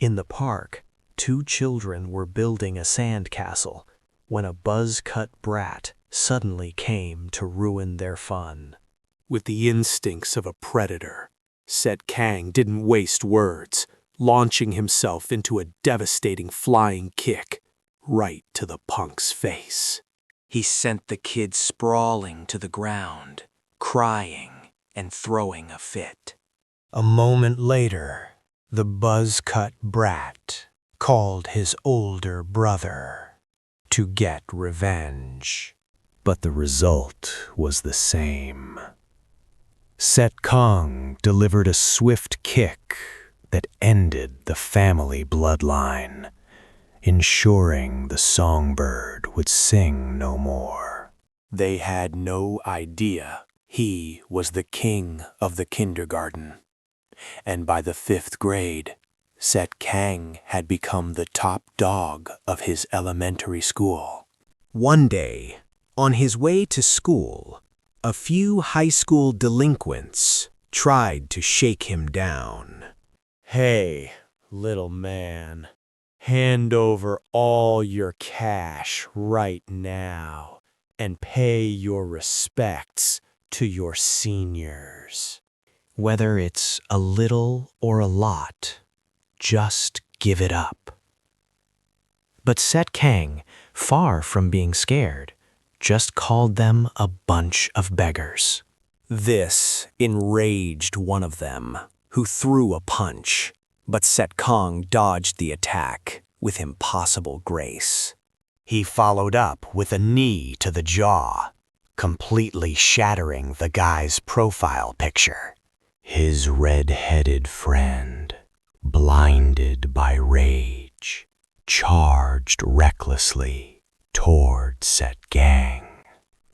In the park, two children were building a sandcastle when a buzz-cut brat suddenly came to ruin their fun. With the instincts of a predator, Cang didn't waste words, launching himself into a devastating flying kick right to the punk's face. He sent the kid sprawling to the ground, crying and throwing a fit. A moment later, the buzz-cut brat called his older brother to get revenge. But the result was the same. Cang delivered a swift kick that ended the family bloodline, ensuring the songbird would sing no more. They had no idea he was the king of the kindergarten, and by the 5th grade, Cang had become the top dog of his elementary school. One day, on his way to school, a few high school delinquents tried to shake him down. Hey, little man, hand over all your cash right now and pay your respects to your seniors. Whether it's a little or a lot, just give it up. But Cang, far from being scared, just called them a bunch of beggars. This enraged one of them, who threw a punch, but Cang dodged the attack with impossible grace. He followed up with a knee to the jaw, completely shattering the guy's profile picture. His red-headed friend, blinded by rage, charged recklessly toward Cang.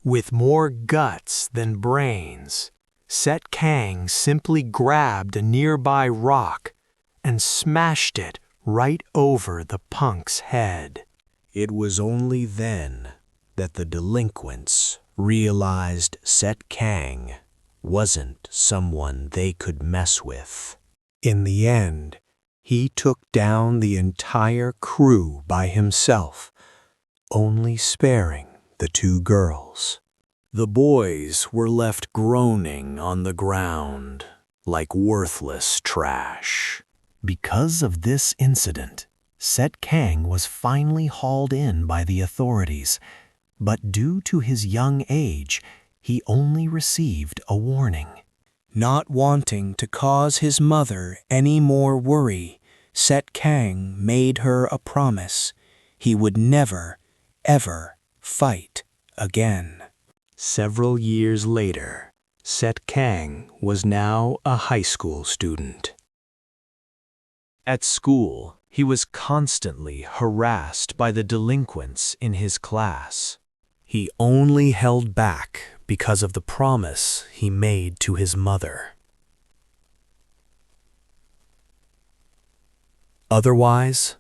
With more guts than brains, Cang simply grabbed a nearby rock and smashed it right over the punk's head. It was only then that the delinquents realized Cang wasn't someone they could mess with. In the end, he took down the entire crew by himself, only sparing the two girls. The boys were left groaning on the ground like worthless trash. Because of this incident, Cang was finally hauled in by the authorities, but due to his young age, he only received a warning. Not wanting to cause his mother any more worry, Cang made her a promise he would never, ever fight again. Several years later, Cang was now a high school student. At school, he was constantly harassed by the delinquents in his class. He only held back because of the promise he made to his mother. Otherwise,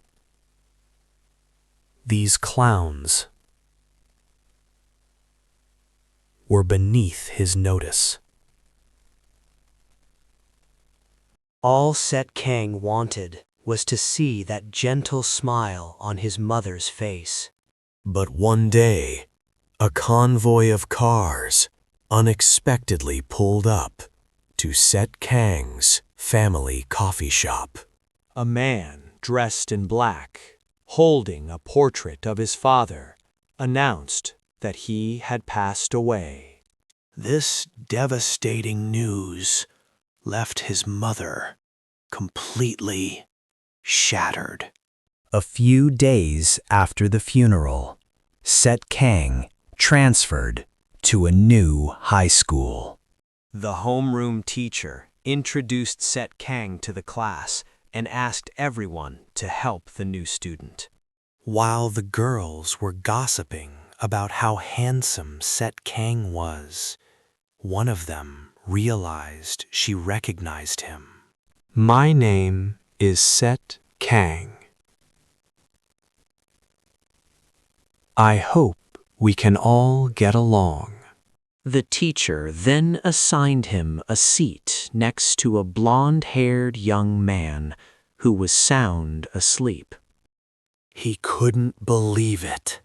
these clowns were beneath his notice. All Cang wanted was to see that gentle smile on his mother's face. But one day, a convoy of cars unexpectedly pulled up to Cang's family coffee shop. A man dressed in black, holding a portrait of his father, announced that he had passed away. This devastating news left his mother completely shattered. A few days after the funeral, Cang transferred to a new high school. The homeroom teacher introduced Cang to the class and asked everyone to help the new student. While the girls were gossiping about how handsome Cang was, one of them realized she recognized him. "My name is Cang. I hope we can all get along." The teacher then assigned him a seat next to a blonde-haired young man who was sound asleep. He couldn't believe it.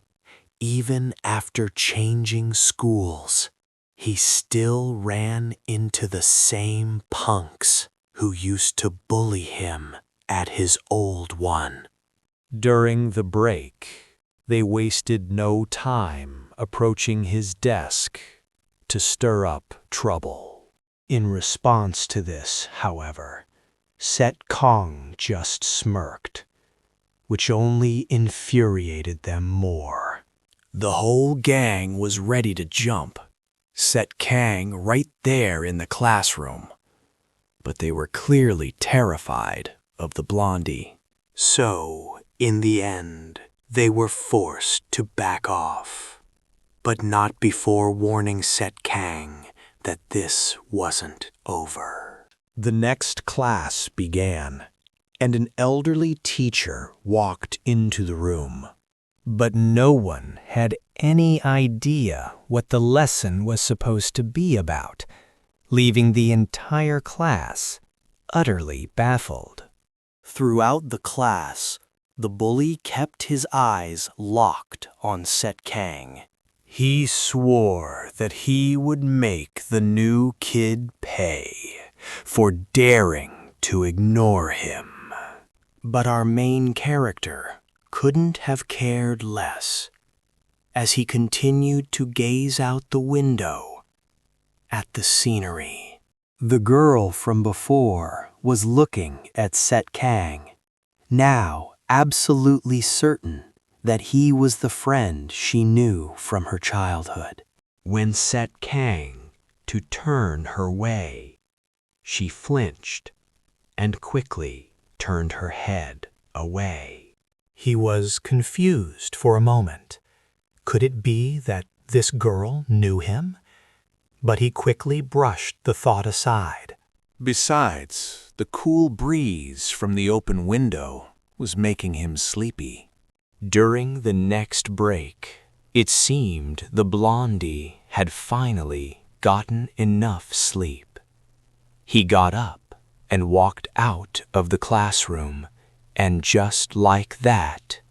Even after changing schools, he still ran into the same punks who used to bully him at his old one. During the break, they wasted no time approaching his desk to stir up trouble. In response to this, however, Cang just smirked, which only infuriated them more. The whole gang was ready to jump, set Cang right there in the classroom. But they were clearly terrified of the blondie. So, in the end, they were forced to back off. But not before warning Cang that this wasn't over. The next class began, and an elderly teacher walked into the room. But no one had any idea what the lesson was supposed to be about, leaving the entire class utterly baffled. Throughout the class, the bully kept his eyes locked on Cang. He swore that he would make the new kid pay for daring to ignore him. But our main character couldn't have cared less, as he continued to gaze out the window at the scenery. The girl from before was looking at Cang, now absolutely certain that he was the friend she knew from her childhood. When Cang to turn her way, she flinched and quickly turned her head away. He was confused for a moment. Could it be that this girl knew him? But he quickly brushed the thought aside. Besides, the cool breeze from the open window was making him sleepy. During the next break, it seemed the blondie had finally gotten enough sleep. He got up and walked out of the classroom, and just like that,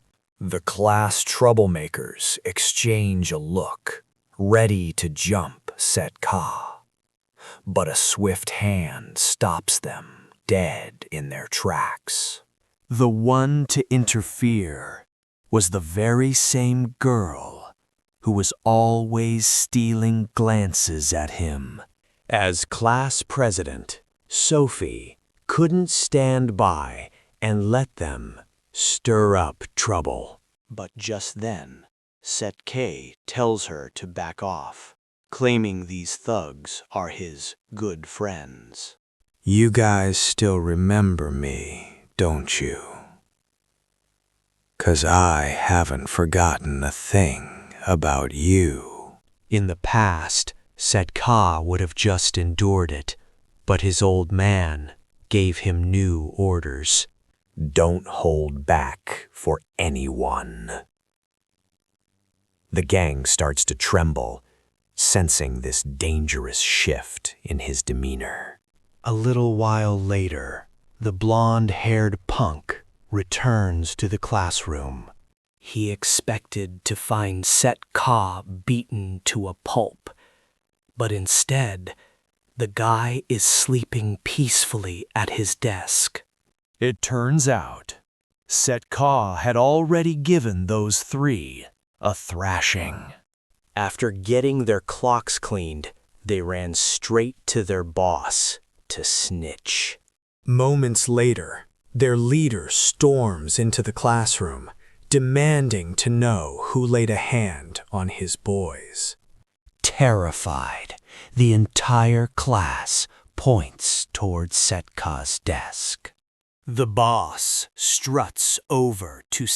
The class troublemakers exchange a look, ready to jump Ka. But a swift hand stops them dead in their tracks. The one to interfere was the very same girl who was always stealing glances at him. As class president, Sofi couldn't stand by and let them stir up trouble. But just then, K tells her to back off, claiming these thugs are his good friends. "You guys still remember me, don't you? 'Cause I haven't forgotten a thing about you." In the past, Ka would have just endured it, but his old man gave him new orders. Don't hold back for anyone. The gang starts to tremble, sensing this dangerous shift in his demeanor. A little while later, the blonde-haired punk returns to the classroom. He expected to find Ka beaten to a pulp, but instead, the guy is sleeping peacefully at his desk. It turns out, Ka had already given those three a thrashing. After getting their clocks cleaned, they ran straight to their boss to snitch. Moments later, their leader storms into the classroom, demanding to know who laid a hand on his boys. Terrified, the entire class points towards Ka's desk. The boss struts over to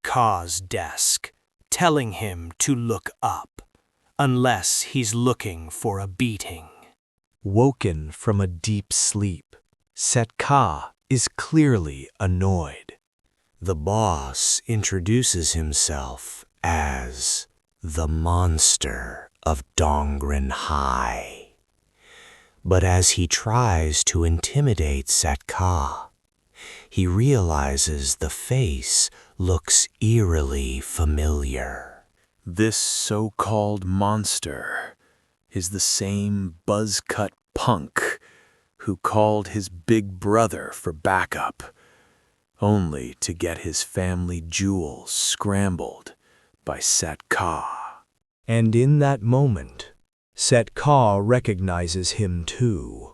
Ka's desk, telling him to look up, unless he's looking for a beating. Woken from a deep sleep, Ka is clearly annoyed. The boss introduces himself as the monster of Dongren High. But as he tries to intimidate Ka, He realizes the face looks eerily familiar. This so-called monster is the same buzz-cut punk who called his big brother for backup, only to get his family jewels scrambled by Set Ka. And in that moment, Set Ka recognizes him too.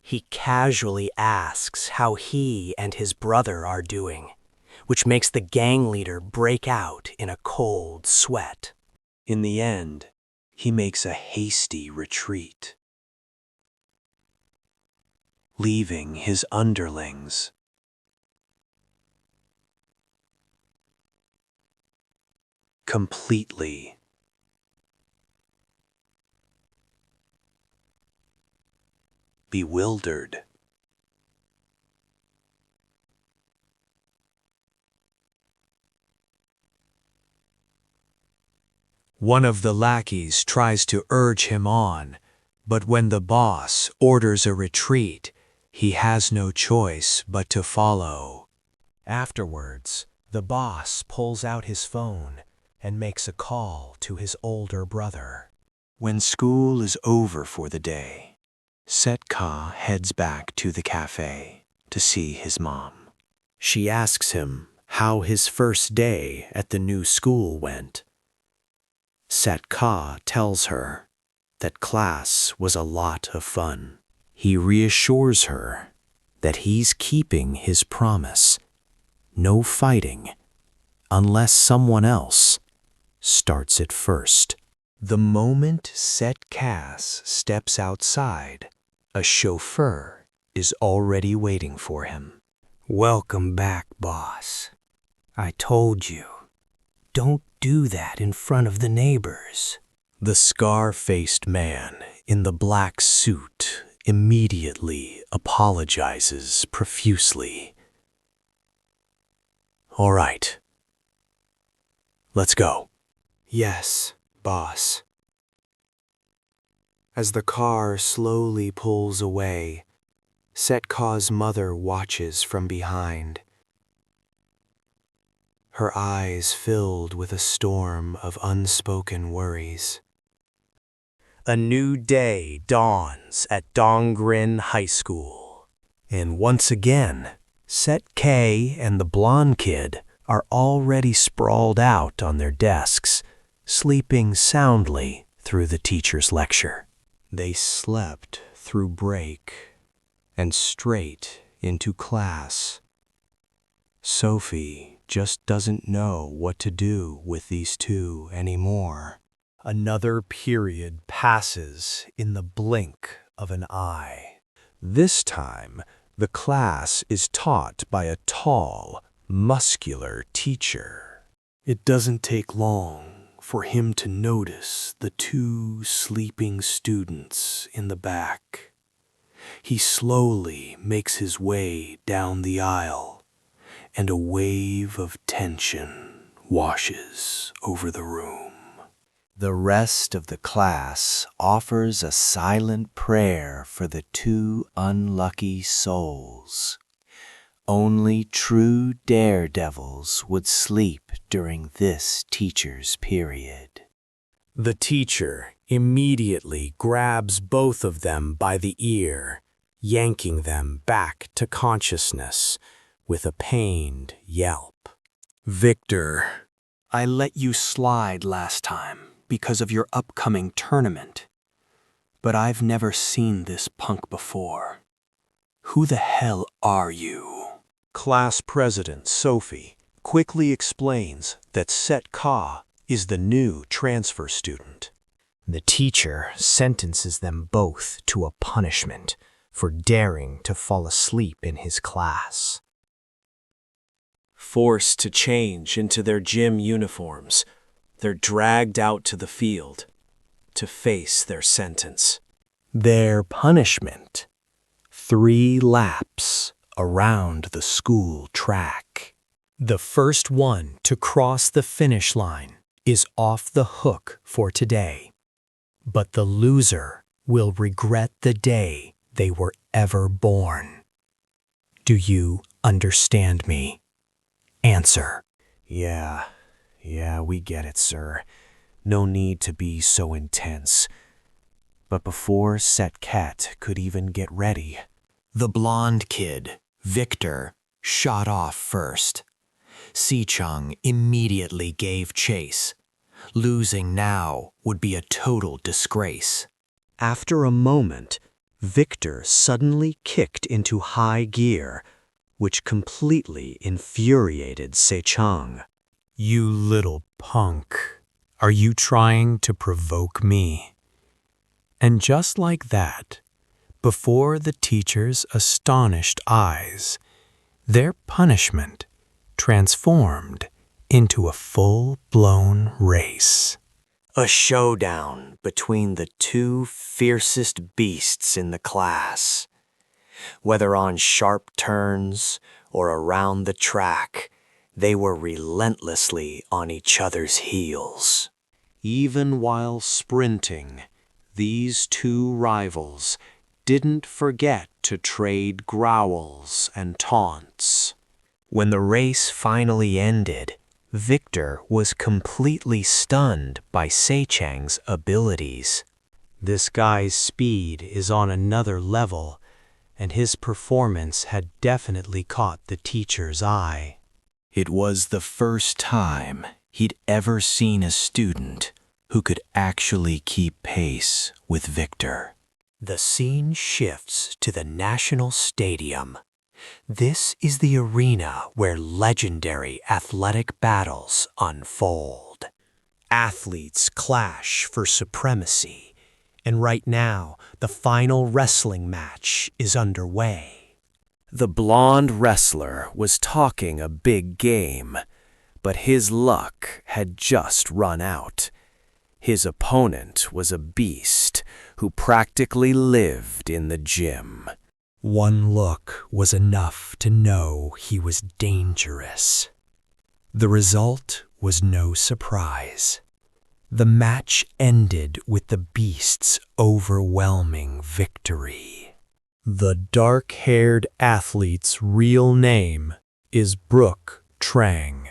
He casually asks how he and his brother are doing, which makes the gang leader break out in a cold sweat. In the end, he makes a hasty retreat, leaving his underlings completely bewildered. One of the lackeys tries to urge him on, but when the boss orders a retreat, he has no choice but to follow. Afterwards, the boss pulls out his phone and makes a call to his older brother. When school is over for the day, Set Ka heads back to the cafe to see his mom. She asks him how his first day at the new school went. Set Ka tells her that class was a lot of fun. He reassures her that he's keeping his promise. No fighting unless someone else starts it first. The moment Set Cass steps outside, a chauffeur is already waiting for him. Welcome back, boss. I told you, don't do that in front of the neighbors. The scar-faced man in the black suit immediately apologizes profusely. All right, let's go. Yes, boss. As the car slowly pulls away, Set Ka's mother watches from behind, her eyes filled with a storm of unspoken worries. A new day dawns at Donggrin High School. And once again, Set K and the blonde kid are already sprawled out on their desks, sleeping soundly through the teacher's lecture. They slept through break and straight into class. Sofi just doesn't know what to do with these two anymore. Another period passes in the blink of an eye. This time, the class is taught by a tall, muscular teacher. It doesn't take long for him to notice the two sleeping students in the back. He slowly makes his way down the aisle, and a wave of tension washes over the room. The rest of the class offers a silent prayer for the two unlucky souls. Only true daredevils would sleep during this teacher's period. The teacher immediately grabs both of them by the ear, yanking them back to consciousness with a pained yelp. Victor, I let you slide last time because of your upcoming tournament, but I've never seen this punk before. Who the hell are you? Class President Sofi quickly explains that Set Ka is the new transfer student. The teacher sentences them both to a punishment for daring to fall asleep in his class. Forced to change into their gym uniforms, they're dragged out to the field to face their sentence. Their punishment: 3 laps around the school track. The first one to cross the finish line is off the hook for today. But the loser will regret the day they were ever born. Do you understand me. Answer. Yeah, we get it, sir. No need to be so intense. But before Set Cat could even get ready, The blonde kid, Victor, shot off first. Si-chung immediately gave chase. Losing now would be a total disgrace. After a moment, Victor suddenly kicked into high gear, which completely infuriated Se-chung. You little punk. Are you trying to provoke me? And just like that, before the teacher's astonished eyes, their punishment transformed into a full-blown race. A showdown between the two fiercest beasts in the class. Whether on sharp turns or around the track, they were relentlessly on each other's heels. Even while sprinting, these two rivals didn't forget to trade growls and taunts. When the race finally ended, Victor was completely stunned by Se-chang's abilities. This guy's speed is on another level, and his performance had definitely caught the teacher's eye. It was the first time he'd ever seen a student who could actually keep pace with Victor. The scene shifts to the National Stadium. This is the arena where legendary athletic battles unfold. Athletes clash for supremacy, and right now, the final wrestling match is underway. the blonde wrestler was talking a big game, but his luck had just run out. His opponent was a beast who practically lived in the gym. One look was enough to know he was dangerous. The result was no surprise. The match ended with the beast's overwhelming victory. The dark-haired athlete's real name is Brook Trang.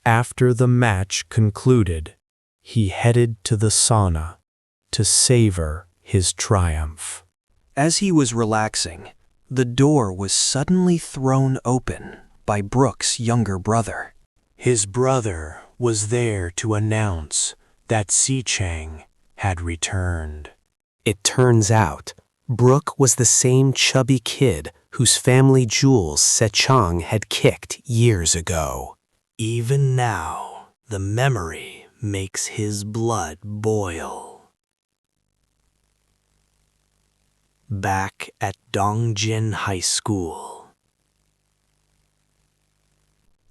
After the match concluded, he headed to the sauna to savor his triumph. As he was relaxing, the door was suddenly thrown open by Brook's younger brother. His brother was there to announce that Si-Chang had returned. It turns out, Brook was the same chubby kid whose family jewels Se-Chang had kicked years ago. Even now, the memory makes his blood boil. Back at Dongjin High School.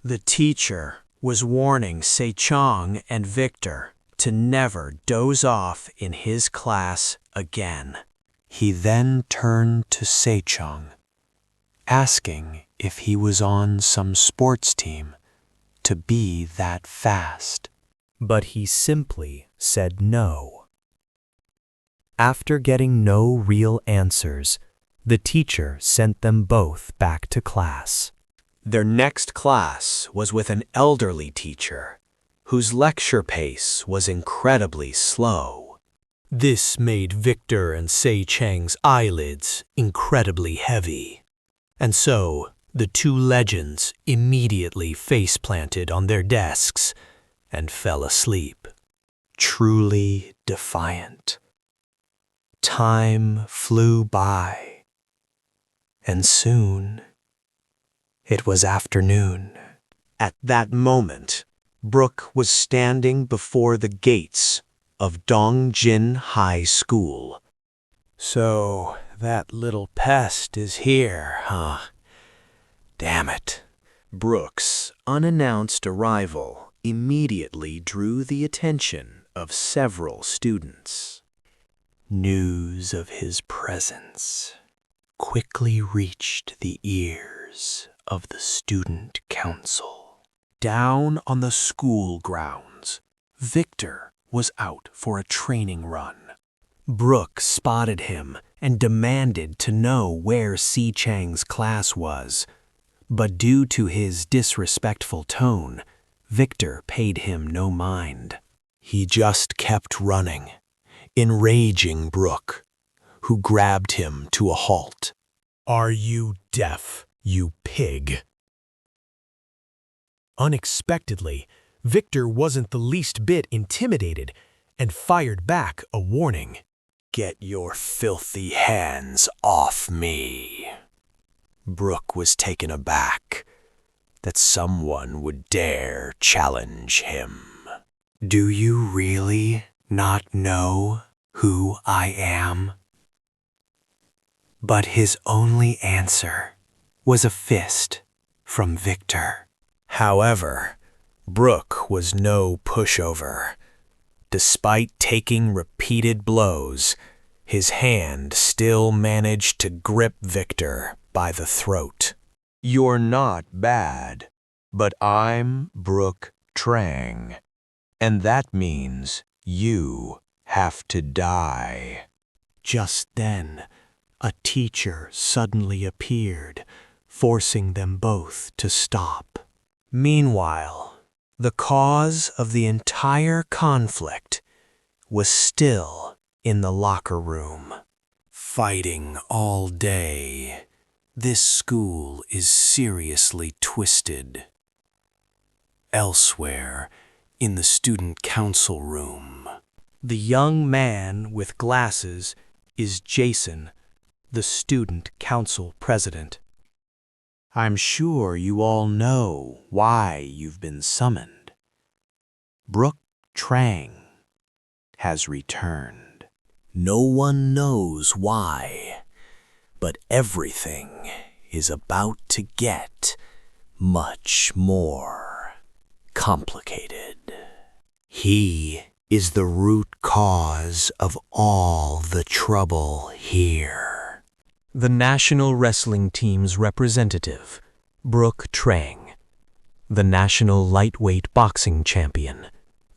The teacher was warning Se-Chang and Victor to never doze off in his class again. He then turned to Se-Chang, asking if he was on some sports team to be that fast. But he simply said no. After getting no real answers, the teacher sent them both back to class. Their next class was with an elderly teacher, whose lecture pace was incredibly slow. This made Victor and Se-Chang's eyelids incredibly heavy. And so, the two legends immediately face-planted on their desks and fell asleep, truly defiant. Time flew by, and soon it was afternoon. At that moment, Brook was standing before the gates of Dongjin High School. So, that little pest is here, huh? Damn it. Brook's unannounced arrival immediately drew the attention of several students. News of his presence quickly reached the ears of the student council. Down on the school grounds, Victor was out for a training run. Brook spotted him and demanded to know where Si-Chang's class was, But due to his disrespectful tone, Victor paid him no mind. He just kept running, enraging Brook, who grabbed him to a halt. Are you deaf, you pig? Unexpectedly, Victor wasn't the least bit intimidated and fired back a warning. Get your filthy hands off me. Brook was taken aback that someone would dare challenge him. Do you really not know who I am? But his only answer was a fist from Victor. However, Brook was no pushover. Despite taking repeated blows, his hand still managed to grip Victor by the throat. You're not bad, but I'm Brook Chang, and that means you have to die. Just then, a teacher suddenly appeared, forcing them both to stop. Meanwhile, the cause of the entire conflict was still in the locker room. Fighting all day, this school is seriously twisted. Elsewhere, in the student council room, The young man with glasses is Jason, the student council president. I'm sure you all know why you've been summoned. Brook Chang has returned. no one knows why, but everything is about to get much more complicated. He is the root cause of all the trouble here. The national wrestling team's representative, Brook Chang. The national lightweight boxing champion,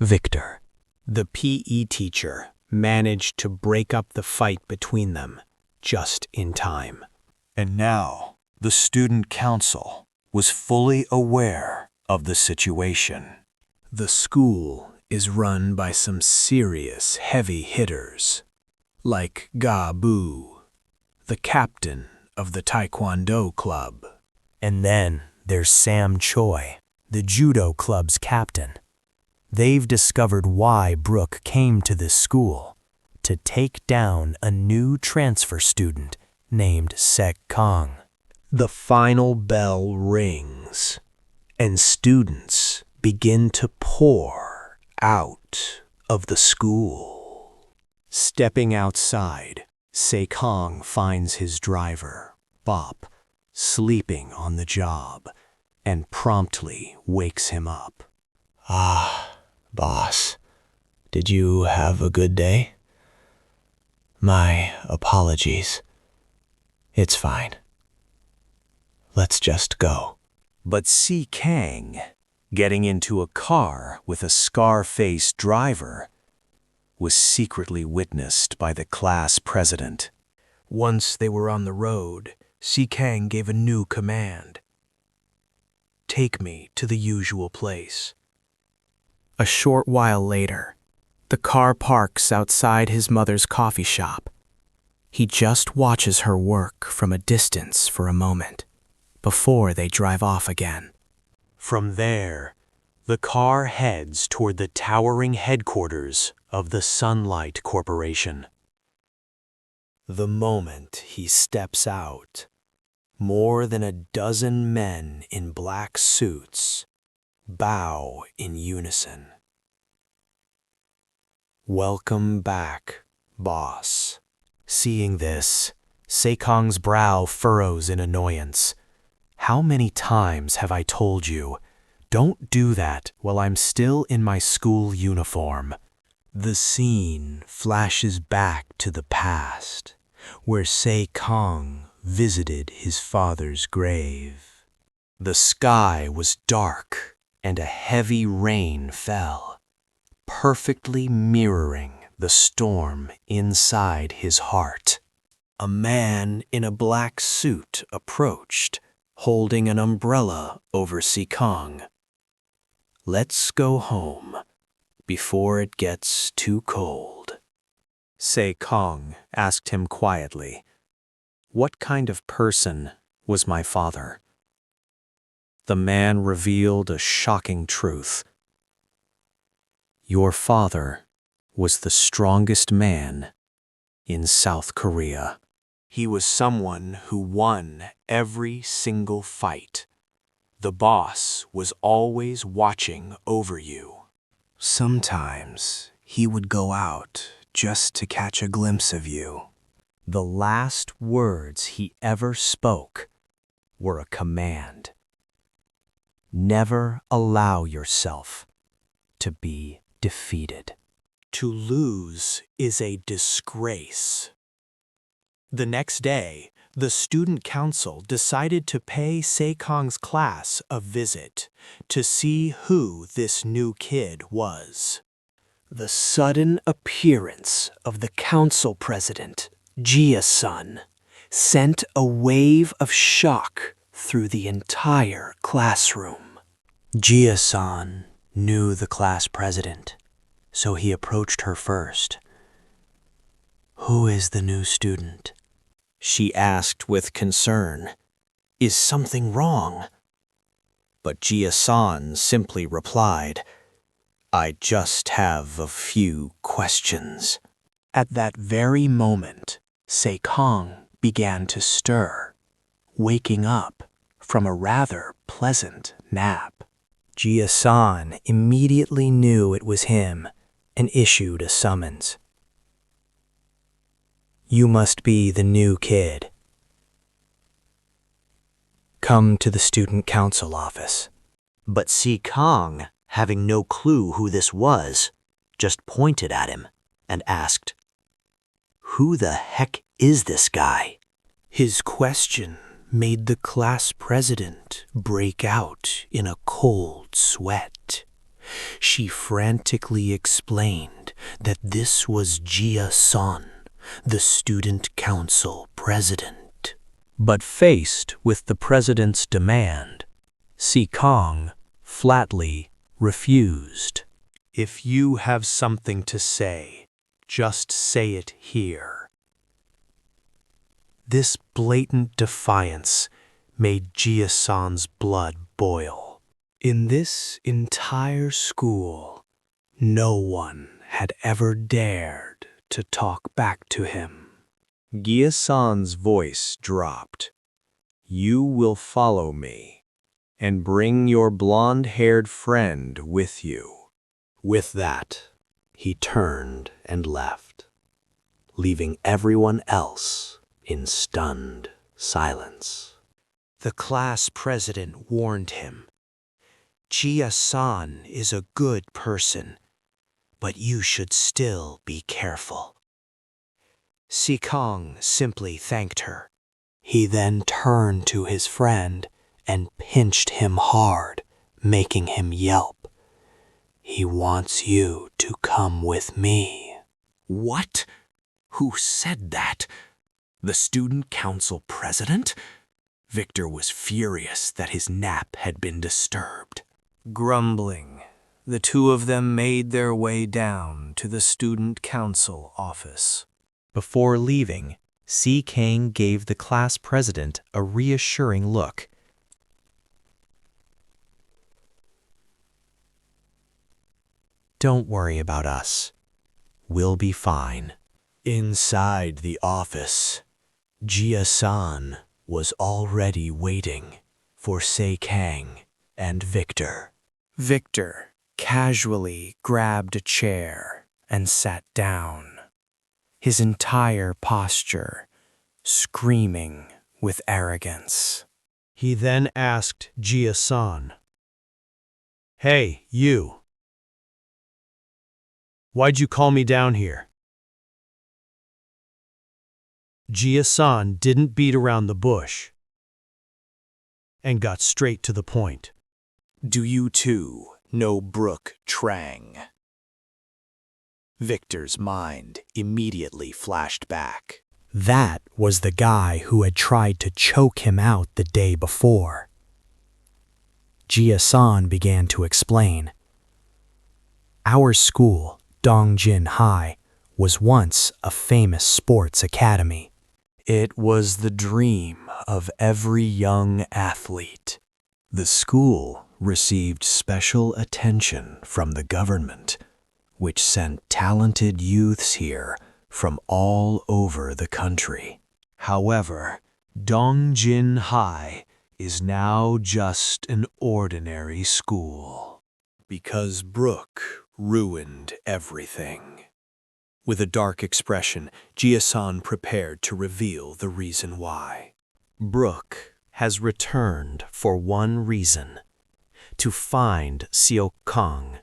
Victor. The PE teacher managed to break up the fight between them just in time. And now, the student council was fully aware of the situation. The school is run by some serious heavy hitters, like Ga Bu, the captain of the Taekwondo club. And then there's Sam Choi, the judo club's captain. They've discovered why Brook came to this school, to take down a new transfer student named Cang. The final bell rings, and students begin to pour out of the school. Stepping outside, Cang finds his driver, Bop, sleeping on the job, and promptly wakes him up. Boss, did you have a good day? My apologies. It's fine. Let's just go. But see Cang getting into a car with a scar-faced driver was secretly witnessed by the class president. Once they were on the road, Cang gave a new command. Take me to the usual place. A short while later, the car parks outside his mother's coffee shop. He just watches her work from a distance for a moment, before they drive off again. From there, the car heads toward the towering headquarters of the Sunlight Corporation. The moment he steps out, more than a dozen men in black suits bow in unison. Welcome back, boss. Seeing this, Cang's brow furrows in annoyance. How many times have I told you, don't do that while I'm still in my school uniform? The scene flashes back to the past, where Cang visited his father's grave. The sky was dark, and a heavy rain fell, perfectly mirroring the storm inside his heart. A man in a black suit approached, holding an umbrella over Cang. Let's go home before it gets too cold. Cang asked him quietly, "What kind of person was my father?" The man revealed a shocking truth. Your father was the strongest man in South Korea. He was someone who won every single fight. The boss was always watching over you. Sometimes he would go out just to catch a glimpse of you. The last words he ever spoke were a command. Never allow yourself to be defeated. To lose is a disgrace. The next day, the student council decided to pay Cang's class a visit to see who this new kid was. The sudden appearance of the council president, Jia-sun, sent a wave of shock through the entire classroom. Jia-san knew the class president, so he approached her first. "Who is the new student?" she asked with concern. "Is something wrong?" But Jia-san simply replied, "I just have a few questions." At that very moment, Cang began to stir, waking up from a rather pleasant nap. Jia-san immediately knew it was him and issued a summons. "You must be the new kid. Come to the student council office." But Cang, having no clue who this was, just pointed at him and asked, "Who the heck is this guy?" His question made the class president break out in a cold sweat. She frantically explained that this was Jia-san, the student council president. But faced with the president's demand, Cang flatly refused. If you have something to say, just say it here. This blatant defiance made Jia-san's blood boil. In this entire school, no one had ever dared to talk back to him. Jia-san's voice dropped. "You will follow me and bring your blonde-haired friend with you." With that, he turned and left, leaving everyone else in stunned silence. The class president warned him, "Jia-san is a good person, but you should still be careful." Cang simply thanked her. He then turned to his friend and pinched him hard, making him yelp. "He wants you to come with me." What? Who said that? The student council president? Victor was furious that his nap had been disturbed. Grumbling, the two of them made their way down to the student council office. Before leaving, Cang gave the class president a reassuring look. "Don't worry about us. We'll be fine." Inside the office, Jia-san was already waiting for Cang and Victor. Victor casually grabbed a chair and sat down, his entire posture screaming with arrogance. He then asked Jia-san, "Hey, you. Why'd you call me down here?" Jia-san didn't beat around the bush and got straight to the point. Do you too know Brook Trang? Victor's mind immediately flashed back. That was the guy who had tried to choke him out the day before. Jia-san began to explain. Our school, Dongjin High, was once a famous sports academy. It was the dream of every young athlete. The school received special attention from the government, which sent talented youths here from all over the country. However, Dongjin High is now just an ordinary school, because Brook ruined everything. With a dark expression, Jia-san prepared to reveal the reason why. Brook has returned for one reason: to find Cang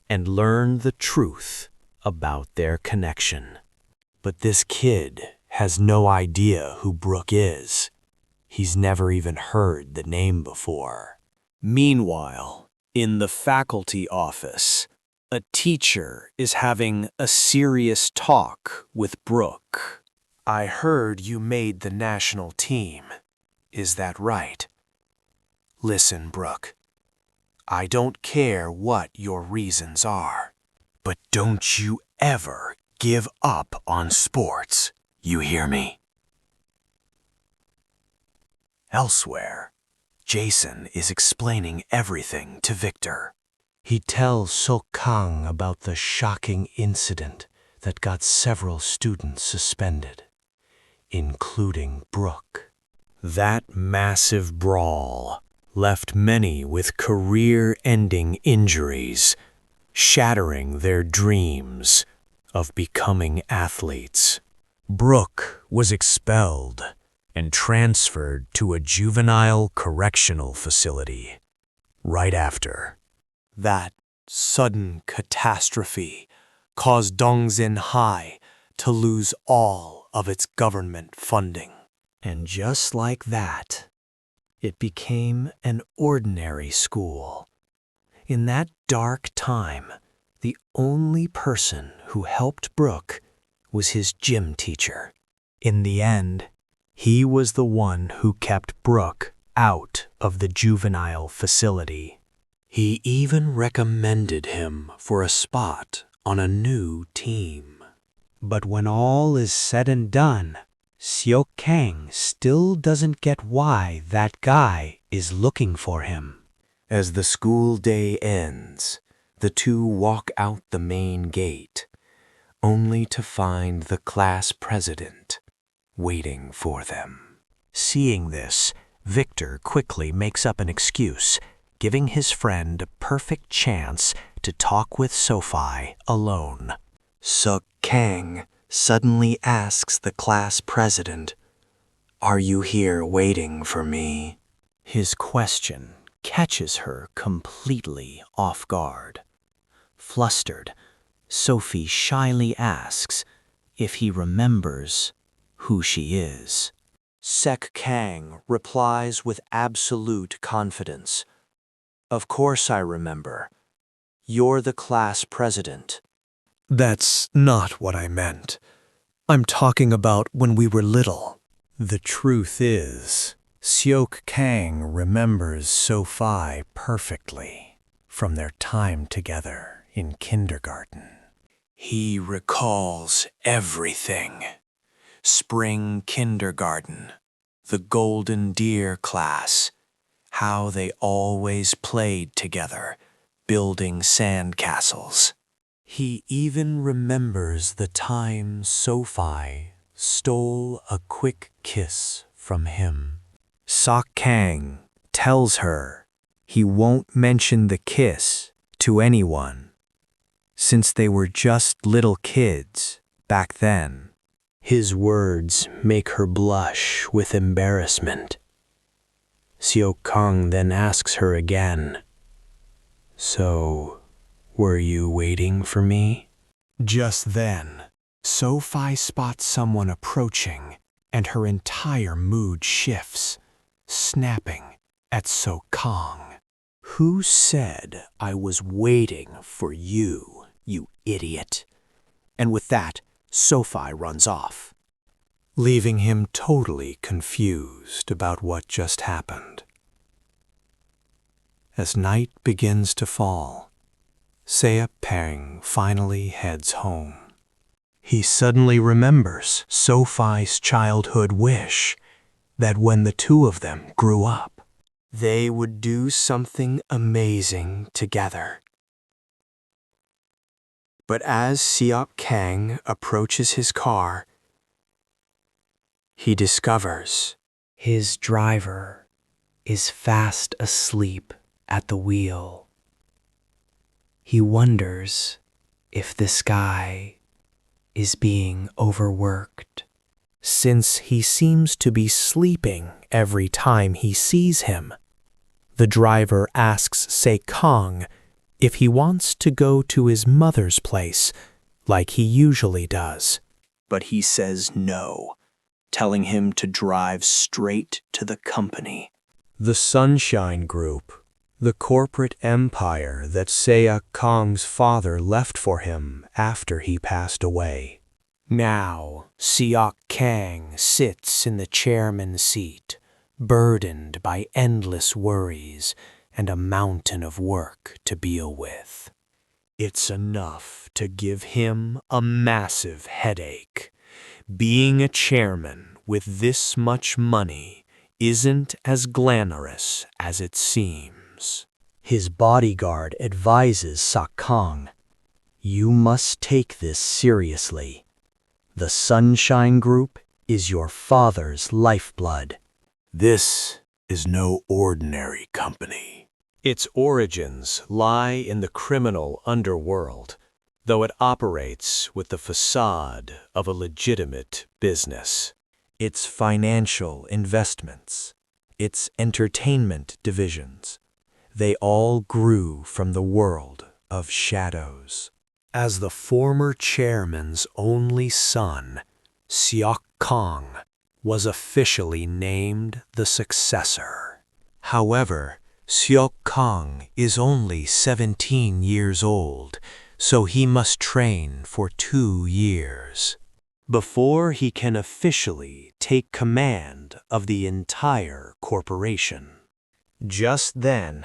and learn the truth about their connection. But this kid has no idea who Brook is. He's never even heard the name before. Meanwhile, in the faculty office, a teacher is having a serious talk with Brook. I heard you made the national team. Is that right? Listen, Brook. I don't care what your reasons are, but don't you ever give up on sports. You hear me? Elsewhere, Jason is explaining everything to Victor. He tells Cang about the shocking incident that got several students suspended, including Brook. That massive brawl left many with career-ending injuries, shattering their dreams of becoming athletes. Brook was expelled and transferred to a juvenile correctional facility right after. That sudden catastrophe caused Dongjin High to lose all of its government funding. And just like that, it became an ordinary school. In that dark time, the only person who helped Brook was his gym teacher. In the end, he was the one who kept Brook out of the juvenile facility. He even recommended him for a spot on a new team. But when all is said and done, Cang still doesn't get why that guy is looking for him. As the school day ends, the two walk out the main gate, only to find the class president waiting for them. Seeing this, Victor quickly makes up an excuse, giving his friend a perfect chance to talk with Sofi alone. So Cang suddenly asks the class president, "Are you here waiting for me?" His question catches her completely off guard. Flustered, Sofi shyly asks if he remembers who she is. Cang replies with absolute confidence, "Of course I remember. You're the class president." That's not what I meant. I'm talking about when we were little. The truth is, Cang remembers Sofi perfectly from their time together in kindergarten. He recalls everything. Spring kindergarten, the Golden Deer class, how they always played together, building sandcastles. He even remembers the time Sofi stole a quick kiss from him. Cang tells her he won't mention the kiss to anyone, since they were just little kids back then. His words make her blush with embarrassment. Cang then asks her again, "So, were you waiting for me?" Just then, Sofi spots someone approaching, and her entire mood shifts, snapping at Cang. "Who said I was waiting for you, you idiot?" And with that, Sofi runs off. leaving him totally confused about what just happened. As night begins to fall, Peng finally heads home. He suddenly remembers Sofi's childhood wish that when the two of them grew up, they would do something amazing together. But as Cang approaches his car, he discovers His driver is fast asleep at the wheel. He wonders if this guy is being overworked, since he seems to be sleeping every time he sees him. The driver asks Cang if he wants to go to his mother's place like he usually does. But he says no, telling him to drive straight to the company. the Sunshine Group, the corporate empire that Kang's father left for him after he passed away. Now, Kang sits in the chairman's seat, burdened by endless worries and a mountain of work to deal with. It's enough to give him a massive headache. Being a chairman with this much money isn't as glamorous as it seems. His bodyguard advises Kang, "You must take this seriously. The Sunshine Group is your father's lifeblood." This is no ordinary company. Its origins lie in the criminal underworld, though it operates with the facade of a legitimate business. Its financial investments, its entertainment divisions, they all grew from the world of shadows. As the former chairman's only son, Kang was officially named the successor. However, Kang is only 17 years old, so he must train for 2 years before he can officially take command of the entire corporation. Just then,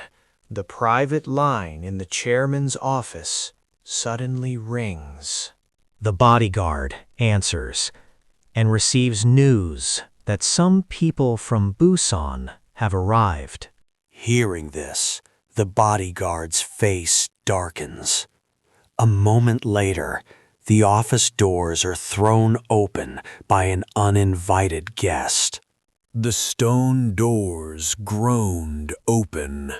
the private line in the chairman's office suddenly rings. The bodyguard answers and receives news that some people from Busan have arrived. Hearing this, the bodyguard's face darkens. A moment later, the office doors are thrown open by an uninvited guest. The stone doors groaned open,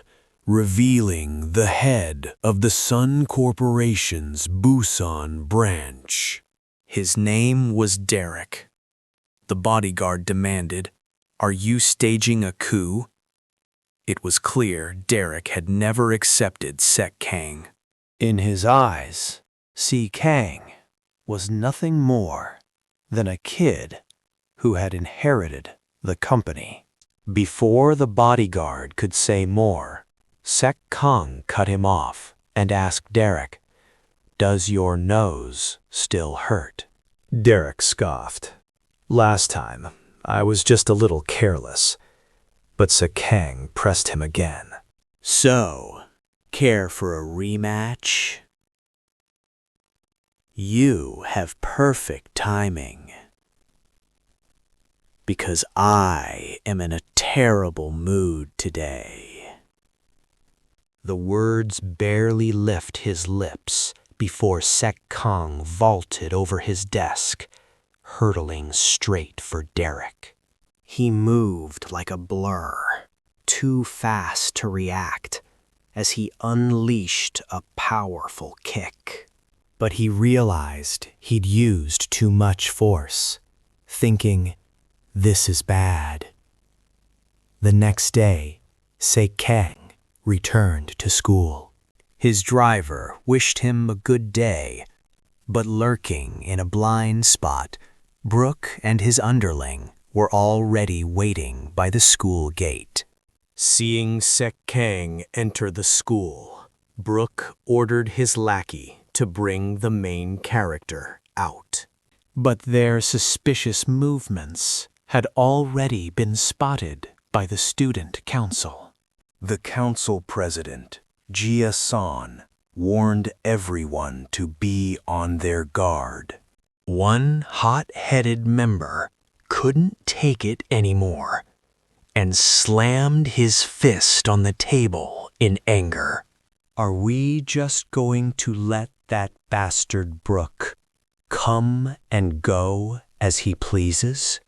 revealing the head of the Sun Corporation's Busan branch. His name was Derek. The bodyguard demanded, "Are you staging a coup?" It was clear Derek had never accepted Kang. In his eyes, Kang was nothing more than a kid who had inherited the company. Before the bodyguard could say more, Kang cut him off and asked Derek, "Does your nose still hurt?" Derek scoffed. "Last time, I was just a little careless." But Kang pressed him again. "So, care for a rematch? You have perfect timing. Because I am in a terrible mood today." The words barely left his lips before Kang vaulted over his desk, hurtling straight for Derek. He moved like a blur, too fast to react, as he unleashed a powerful kick. But he realized he'd used too much force, thinking, "This is bad." The next day, Kang returned to school. His driver wished him a good day, but lurking in a blind spot, Brook and his underling were already waiting by the school gate. Seeing Kang enter the school, Brook ordered his lackey to bring the main character out. But their suspicious movements had already been spotted by the student council. The council president, Jia-san, warned everyone to be on their guard. One hot-headed member couldn't take it anymore and slammed his fist on the table in anger. Are we just going to let that bastard Brook come and go as he pleases?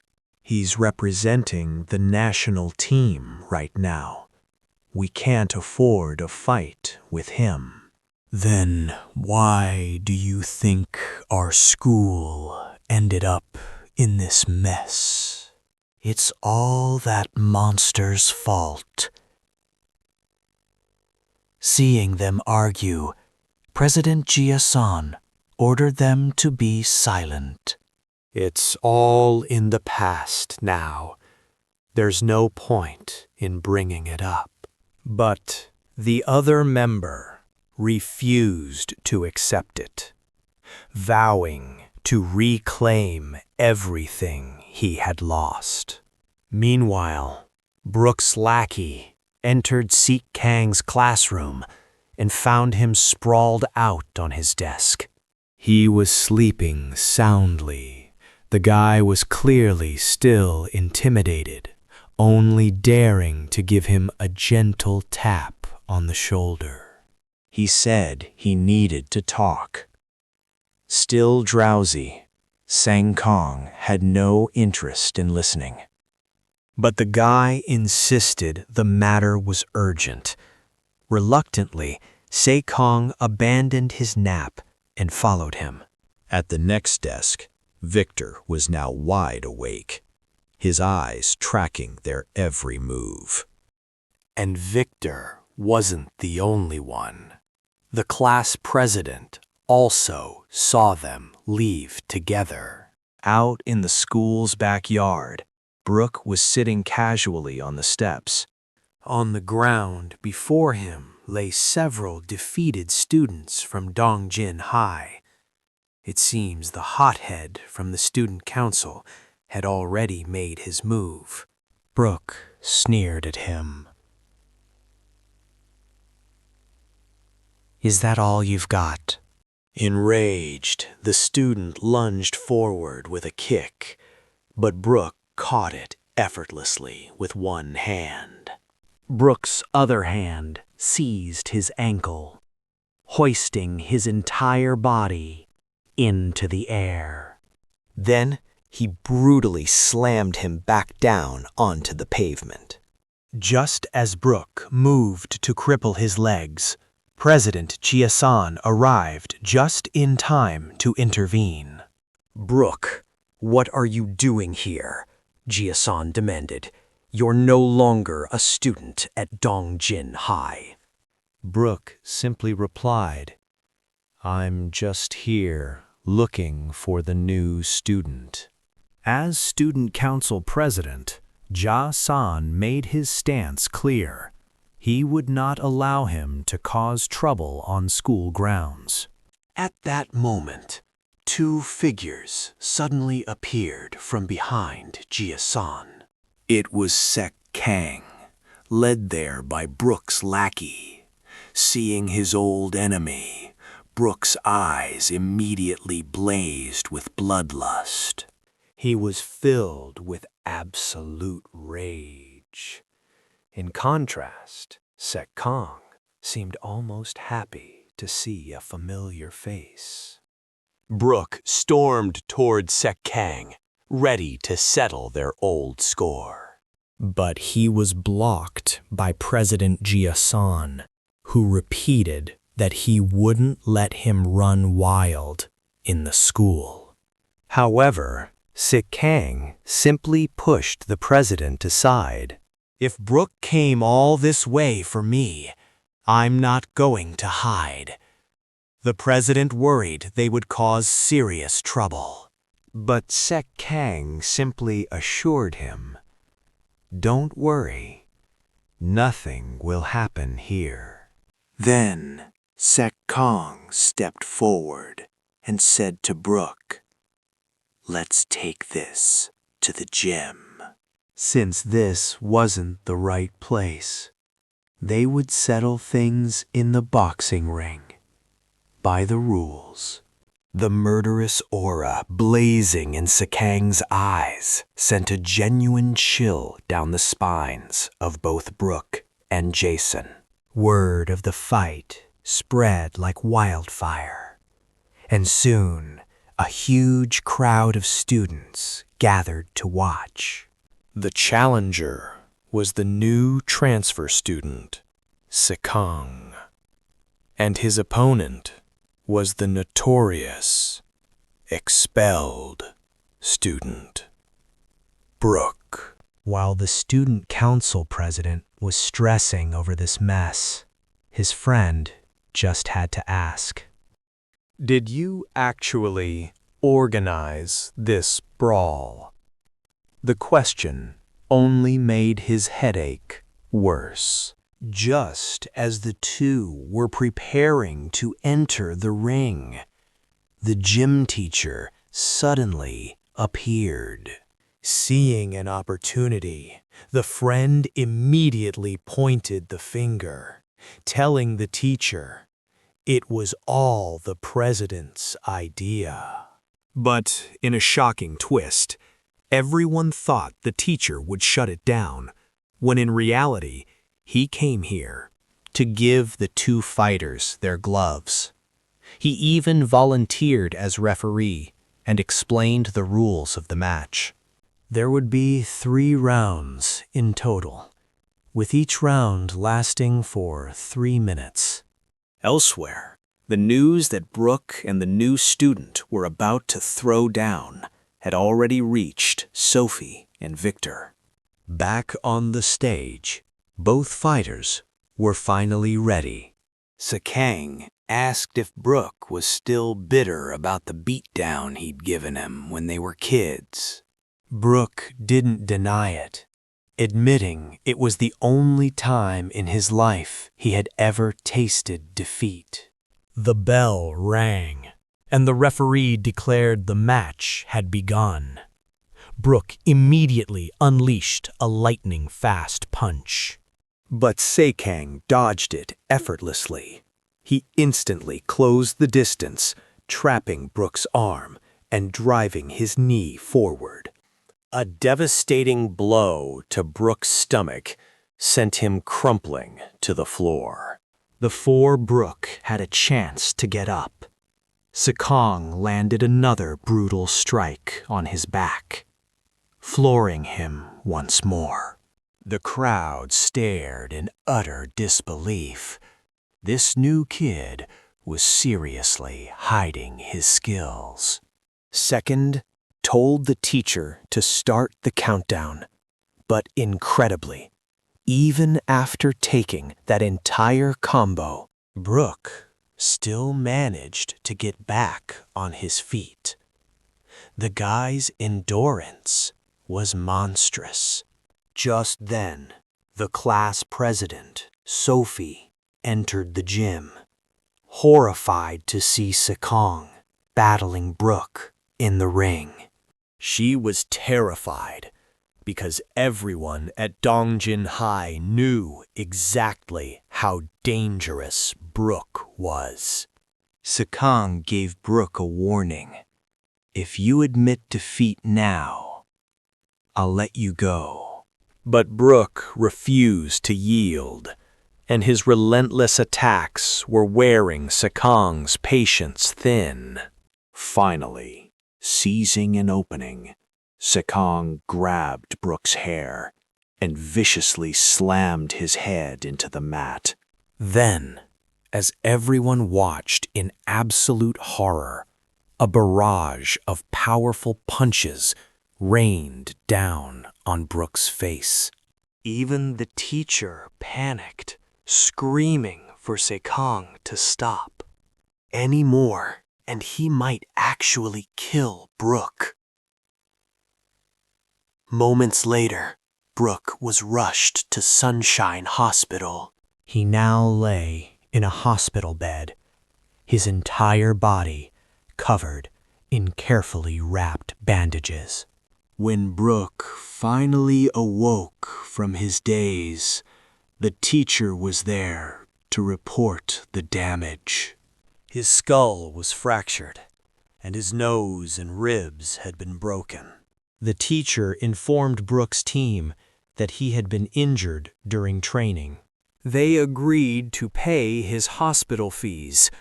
He's representing the national team right now. We can't afford a fight with him. Then why do you think our school ended up in this mess? It's all that monster's fault. Seeing them argue, President Jia-san ordered them to be silent. It's all in the past now. There's no point in bringing it up. But the other member refused to accept it, vowing to reclaim everything he had lost. Meanwhile, Brook's lackey entered Cang's classroom and found him sprawled out on his desk. He was sleeping soundly. The guy was clearly still intimidated, only daring to give him a gentle tap on the shoulder. He said he needed to talk. Still drowsy, Cang had no interest in listening. But the guy insisted the matter was urgent. Reluctantly, Cang abandoned his nap and followed him. At the next desk, Victor was now wide awake, his eyes tracking their every move. And Victor wasn't the only one. The class president also saw them leave together. Out in the school's backyard, Brook was sitting casually on the steps. On the ground before him lay several defeated students from Dongjin High. It seems the hothead from the student council had already made his move. Brook sneered at him. Is that all you've got? Enraged, the student lunged forward with a kick, but Brook caught it effortlessly with one hand. Brook's other hand seized his ankle, hoisting his entire body into the air. Then he brutally slammed him back down onto the pavement. Just as Brook moved to cripple his legs, President Jia-san arrived just in time to intervene. Brook, what are you doing here? Jia-san demanded. You're no longer a student at Dongjin High. Brook simply replied, I'm just here looking for the new student. As student council president, Jia-san made his stance clear. He would not allow him to cause trouble on school grounds. At that moment, two figures suddenly appeared from behind Jia-san. It was Cang, led there by Brook's lackey. Seeing his old enemy, Brook's eyes immediately blazed with bloodlust. He was filled with absolute rage. In contrast, Cang seemed almost happy to see a familiar face. Brook stormed toward Cang, ready to settle their old score. But he was blocked by President Jia-san, who repeated that he wouldn't let him run wild in the school. However, Cang simply pushed the president aside. If Brook came all this way for me, I'm not going to hide. The president worried they would cause serious trouble. But Cang simply assured him, don't worry, nothing will happen here. Then Cang stepped forward and said to Brook, Let's take this to the gym. Since this wasn't the right place, they would settle things in the boxing ring, by the rules. The murderous aura blazing in Cang's eyes sent a genuine chill down the spines of both Brook and Jason. Word of the fight spread like wildfire, and soon a huge crowd of students gathered to watch. The challenger was the new transfer student, Cang, and his opponent was the notorious, expelled student, Brook. While the student council president was stressing over this mess, his friend just had to ask, Did you actually organize this brawl? The question only made his headache worse. Just as the two were preparing to enter the ring, the gym teacher suddenly appeared. Seeing an opportunity, the friend immediately pointed the finger, telling the teacher it was all the president's idea. But in a shocking twist, everyone thought the teacher would shut it down, when in reality, he came here to give the two fighters their gloves. He even volunteered as referee and explained the rules of the match. There would be 3 rounds in total, with each round lasting for 3 minutes. Elsewhere, the news that Brook and the new student were about to throw down had already reached Sofi and Victor. Back on the stage, both fighters were finally ready. Cang asked if Brook was still bitter about the beatdown he'd given him when they were kids. Brook didn't deny it, admitting it was the only time in his life he had ever tasted defeat. The bell rang, and the referee declared the match had begun. Brook immediately unleashed a lightning-fast punch. But Cang dodged it effortlessly. He instantly closed the distance, trapping Brook's arm and driving his knee forward. A devastating blow to Brook's stomach sent him crumpling to the floor. Before Brook had a chance to get up, Cang landed another brutal strike on his back, flooring him once more. The crowd stared in utter disbelief. This new kid was seriously hiding his skills. Second told the teacher to start the countdown, but incredibly, even after taking that entire combo, Brook still managed to get back on his feet. The guy's endurance was monstrous. Just then, the class president, Sofi, entered the gym, horrified to see Cang battling Brook in the ring. she was terrified because everyone at Dongjin High knew exactly how dangerous Brook was. Cang gave Brook a warning. If you admit defeat now, I'll let you go. But Brook refused to yield, and his relentless attacks were wearing Cang's patience thin. Finally, seizing an opening, Cang grabbed Brook's hair and viciously slammed his head into the mat. Then, as everyone watched in absolute horror, a barrage of powerful punches rained down on Brook's face. Even the teacher panicked, screaming for Cang to stop. Any more, and he might actually kill Brook. Moments later, Brook was rushed to Sunshine Hospital. He now lay in a hospital bed, his entire body covered in carefully wrapped bandages. When Brook finally awoke from his daze, the teacher was there to report the damage. His skull was fractured, and his nose and ribs had been broken. The teacher informed Brook's team that he had been injured during training. They agreed to pay his hospital fees,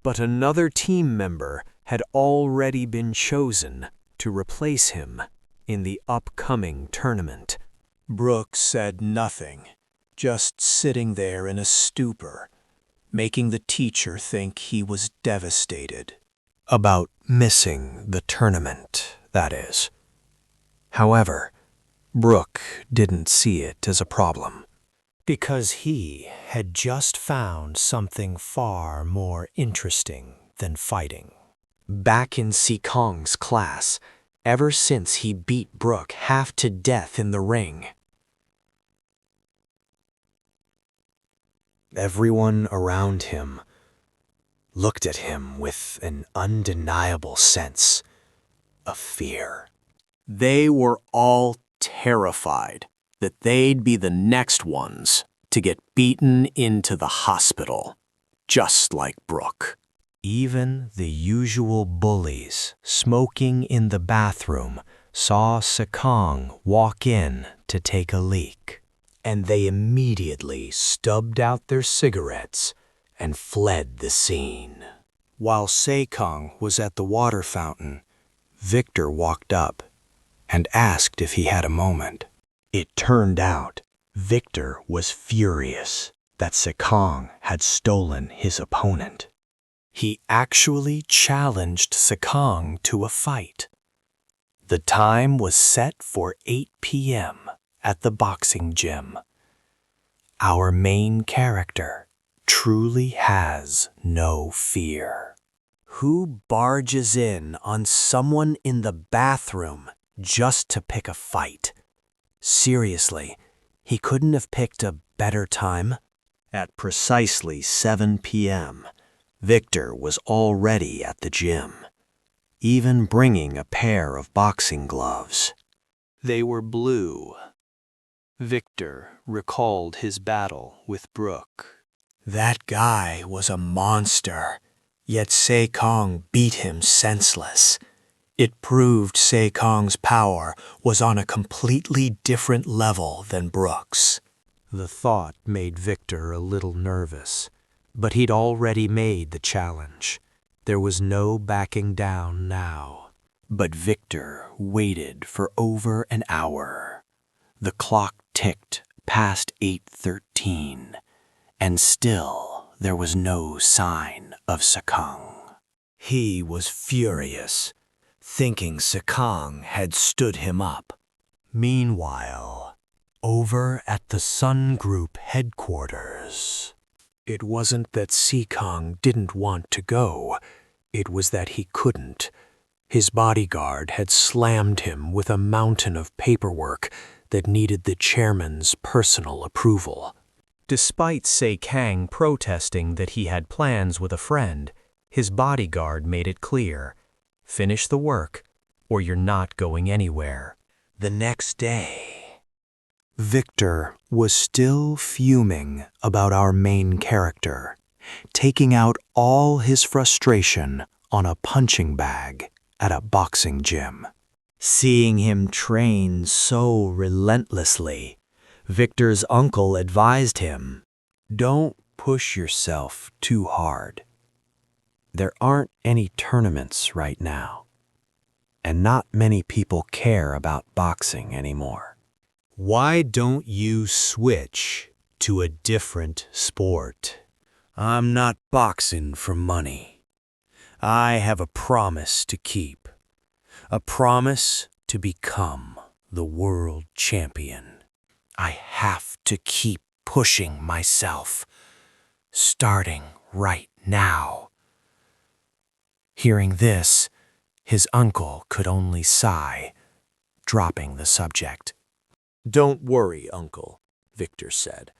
but another team member had already been chosen to replace him in the upcoming tournament. Brook said nothing, just sitting there in a stupor, making the teacher think he was devastated. About missing the tournament, that is. However, Brook didn't see it as a problem, because he had just found something far more interesting than fighting. Back in Cang's class, ever since he beat Brook half to death in the ring, everyone around him looked at him with an undeniable sense of fear. They were all terrified that they'd be the next ones to get beaten into the hospital, just like Brook. Even the usual bullies smoking in the bathroom saw Cang walk in to take a leak, and they immediately stubbed out their cigarettes and fled the scene. While Cang was at the water fountain, Victor walked up and asked if he had a moment. It turned out Victor was furious that Cang had stolen his opponent. He actually challenged Cang to a fight. The time was set for 8 p.m. at the boxing gym. Our main character truly has no fear. who barges in on someone in the bathroom just to pick a fight? Seriously, he couldn't have picked a better time? At precisely 7 p.m., Victor was already at the gym, even bringing a pair of boxing gloves. They were blue. Victor recalled his battle with Brook. That guy was a monster, yet Cang beat him senseless. It proved Cang's power was on a completely different level than Brook's. The thought made Victor a little nervous, but he'd already made the challenge. There was no backing down now. But Victor waited for over an hour. The clock ticked past 8:13, and still there was no sign of Cang. He was furious, thinking Cang had stood him up. Meanwhile, over at the Sun Group headquarters, it wasn't that Cang didn't want to go, it was that he couldn't. His bodyguard had slammed him with a mountain of paperwork that needed the chairman's personal approval. Despite Cang protesting that he had plans with a friend, his bodyguard made it clear, finish the work or you're not going anywhere. The next day, Victor was still fuming about our main character, taking out all his frustration on a punching bag at a boxing gym. Seeing him train so relentlessly, Victor's uncle advised him, Don't push yourself too hard. There aren't any tournaments right now, and not many people care about boxing anymore. Why don't you switch to a different sport? I'm not boxing for money. I have a promise to keep. A promise to become the world champion. I have to keep pushing myself, starting right now. Hearing this, his uncle could only sigh, dropping the subject. Don't worry, Uncle, Victor said.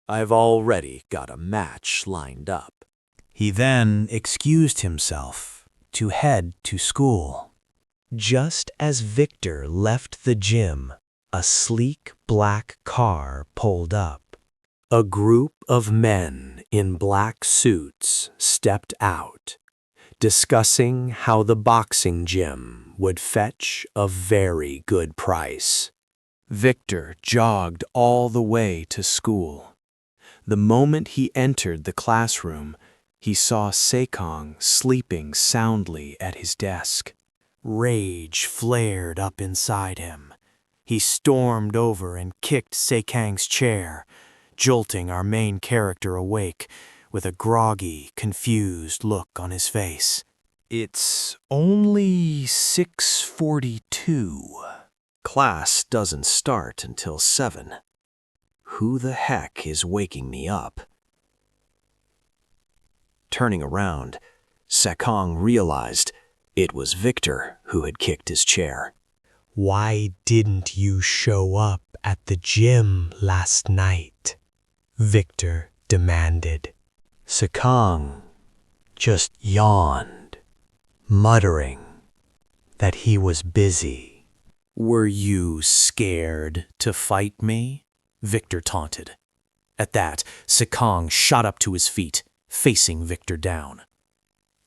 I've already got a match lined up. He then excused himself to head to school. Just as Victor left the gym, a sleek black car pulled up. A group of men in black suits stepped out, discussing how the boxing gym would fetch a very good price. Victor jogged all the way to school. The moment he entered the classroom, he saw Cang sleeping soundly at his desk. Rage flared up inside him. He stormed over and kicked Cang's chair, jolting our main character awake with a groggy, confused look on his face. It's only 6:42. Class doesn't start until 7. Who the heck is waking me up? Turning around, Cang realized it was Victor who had kicked his chair. Why didn't you show up at the gym last night? Victor demanded. Cang just yawned, muttering that he was busy. "Were you scared to fight me?" Victor taunted. At that, Cang shot up to his feet, facing Victor down.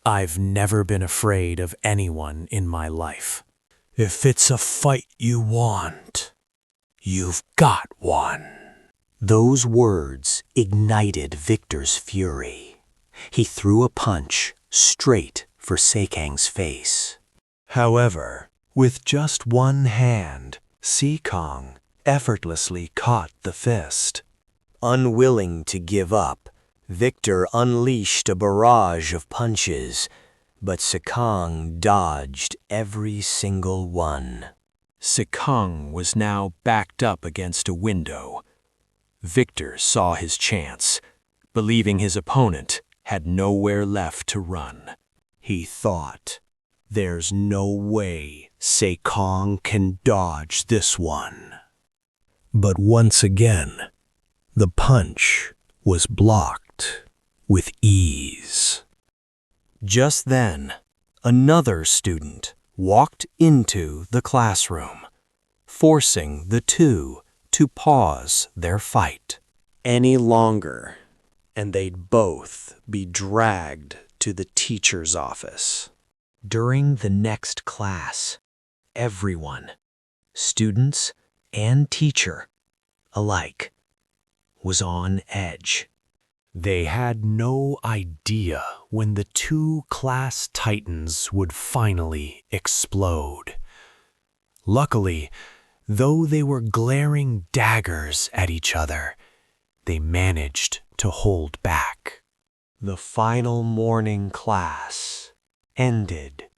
"I've never been afraid of anyone in my life." If it's a fight you want, you've got one. Those words ignited Victor's fury. He threw a punch straight for Cang's face. However, with just one hand, Cang effortlessly caught the fist. Unwilling to give up, Victor unleashed a barrage of punches, but Cang dodged every single one. Cang was now backed up against a window. Victor saw his chance, believing his opponent had nowhere left to run. He thought, "There's no way Cang can dodge this one." But once again, the punch was blocked with ease. Just then, another student walked into the classroom, forcing the two to pause their fight any longer, and they'd both be dragged to the teacher's office. During the next class, everyone, students and teacher alike, was on edge. They had no idea when the two class titans would finally explode. Luckily, though they were glaring daggers at each other, they managed to hold back. The final morning class ended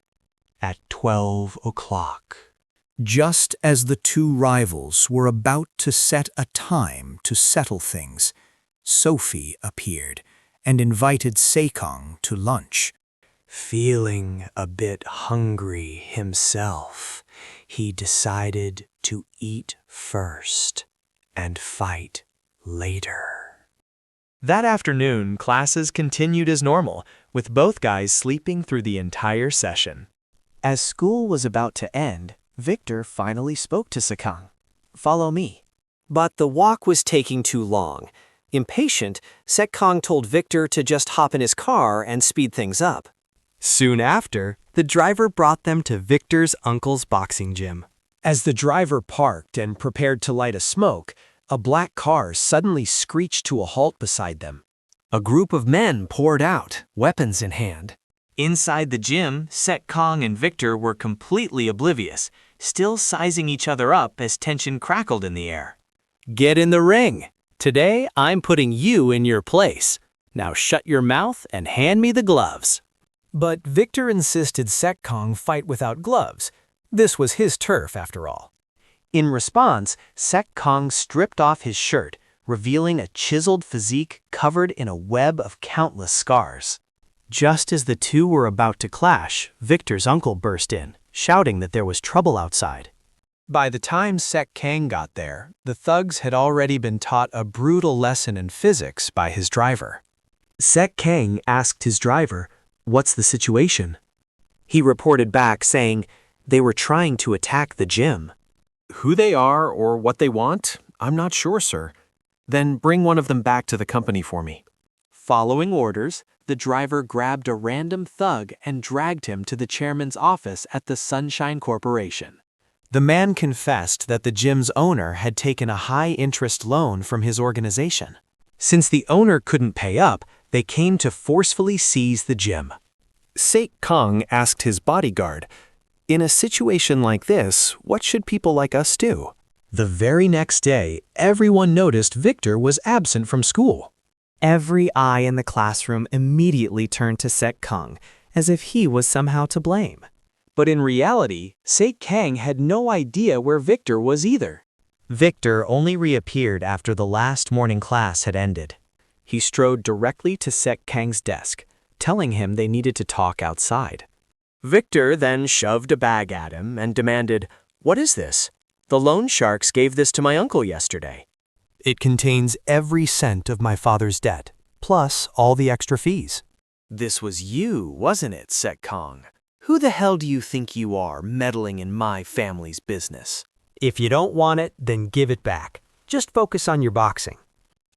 at 12 o'clock. Just as the two rivals were about to set a time to settle things, Sofi appeared and invited Cang to lunch. Feeling a bit hungry himself, he decided to eat first and fight later. That afternoon, classes continued as normal, with both guys sleeping through the entire session. As school was about to end, Victor finally spoke to Cang. "Follow me." But the walk was taking too long. Impatient, Cang told Victor to just hop in his car and speed things up. Soon after, the driver brought them to Victor's uncle's boxing gym. As the driver parked and prepared to light a smoke, a black car suddenly screeched to a halt beside them. A group of men poured out, weapons in hand. Inside the gym, Cang and Victor were completely oblivious, still sizing each other up as tension crackled in the air. "Get in the ring. Today, I'm putting you in your place. Now shut your mouth and hand me the gloves." But Victor insisted Cang fight without gloves. This was his turf, after all. In response, Cang stripped off his shirt, revealing a chiseled physique covered in a web of countless scars. Just as the two were about to clash, Victor's uncle burst in, shouting that there was trouble outside. By the time Cang got there, the thugs had already been taught a brutal lesson in physics by his driver. Cang asked his driver, "What's the situation?" He reported back saying they were trying to attack the gym. Who they are or what they want, I'm not sure, sir. Then bring one of them back to the company for me. Following orders, the driver grabbed a random thug and dragged him to the chairman's office at the Sunshine Corporation. The man confessed that the gym's owner had taken a high-interest loan from his organization. Since the owner couldn't pay up, they came to forcefully seize the gym. Cang asked his bodyguard, "In a situation like this, what should people like us do?" The very next day, everyone noticed Victor was absent from school. Every eye in the classroom immediately turned to Cang, as if he was somehow to blame. But in reality, Cang had no idea where Victor was either. Victor only reappeared after the last morning class had ended. He strode directly to Cang's desk, telling him they needed to talk outside. Victor then shoved a bag at him and demanded, "What is this? The loan sharks gave this to my uncle yesterday." It contains every cent of my father's debt, plus all the extra fees. "This was you, wasn't it, Cang? Who the hell do you think you are, meddling in my family's business?" If you don't want it, then give it back. Just focus on your boxing.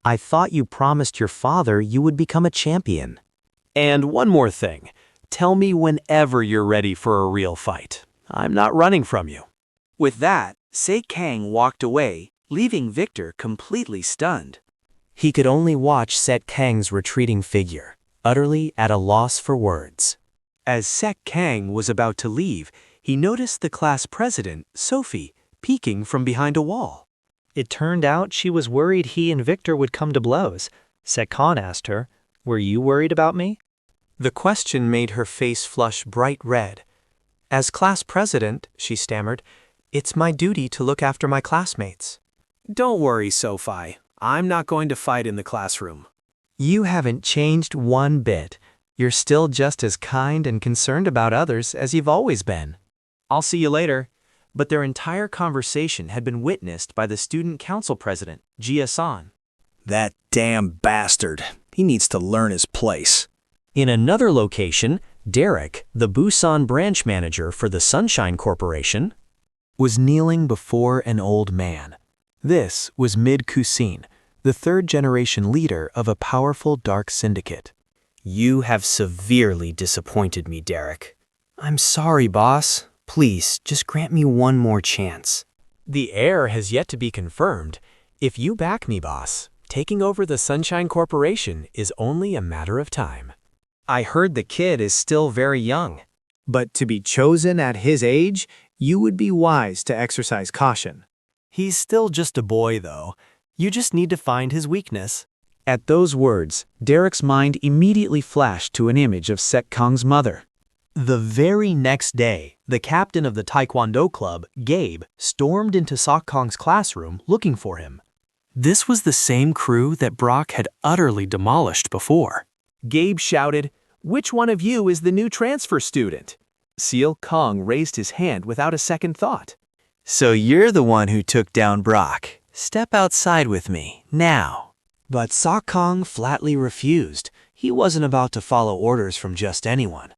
I thought you promised your father you would become a champion. And one more thing. Tell me whenever you're ready for a real fight. I'm not running from you. With that, Cang walked away, leaving Victor completely stunned. He could only watch Cang's retreating figure, utterly at a loss for words. As Cang was about to leave, he noticed the class president, Sofi, peeking from behind a wall. It turned out she was worried he and Victor would come to blows. Cang asked her, "Were you worried about me?" The question made her face flush bright red. "As class president," she stammered, "it's my duty to look after my classmates." "Don't worry, Sofi. I'm not going to fight in the classroom." You haven't changed one bit. You're still just as kind and concerned about others as you've always been. "I'll see you later." But their entire conversation had been witnessed by the student council president, Jia-san. "That damn bastard. He needs to learn his place." In another location, Derek, the Busan branch manager for the Sunshine Corporation, was kneeling before an old man. This was Mid-Kusin, the third-generation leader of a powerful dark syndicate. "You have severely disappointed me, Derek. I'm sorry, boss. Please, just grant me one more chance." The heir has yet to be confirmed. If you back me, boss, taking over the Sunshine Corporation is only a matter of time. I heard the kid is still very young, but to be chosen at his age, you would be wise to exercise caution. He's still just a boy, though. You just need to find his weakness. At those words, Derek's mind immediately flashed to an image of Cang's mother. The very next day, the captain of the Taekwondo club, Gabe, stormed into Cang's classroom looking for him. This was the same crew that Brock had utterly demolished before. Gabe shouted, "Which one of you is the new transfer student?" Cang raised his hand without a second thought. "So you're the one who took down Brock. Step outside with me, now." But Cang flatly refused. He wasn't about to follow orders from just anyone.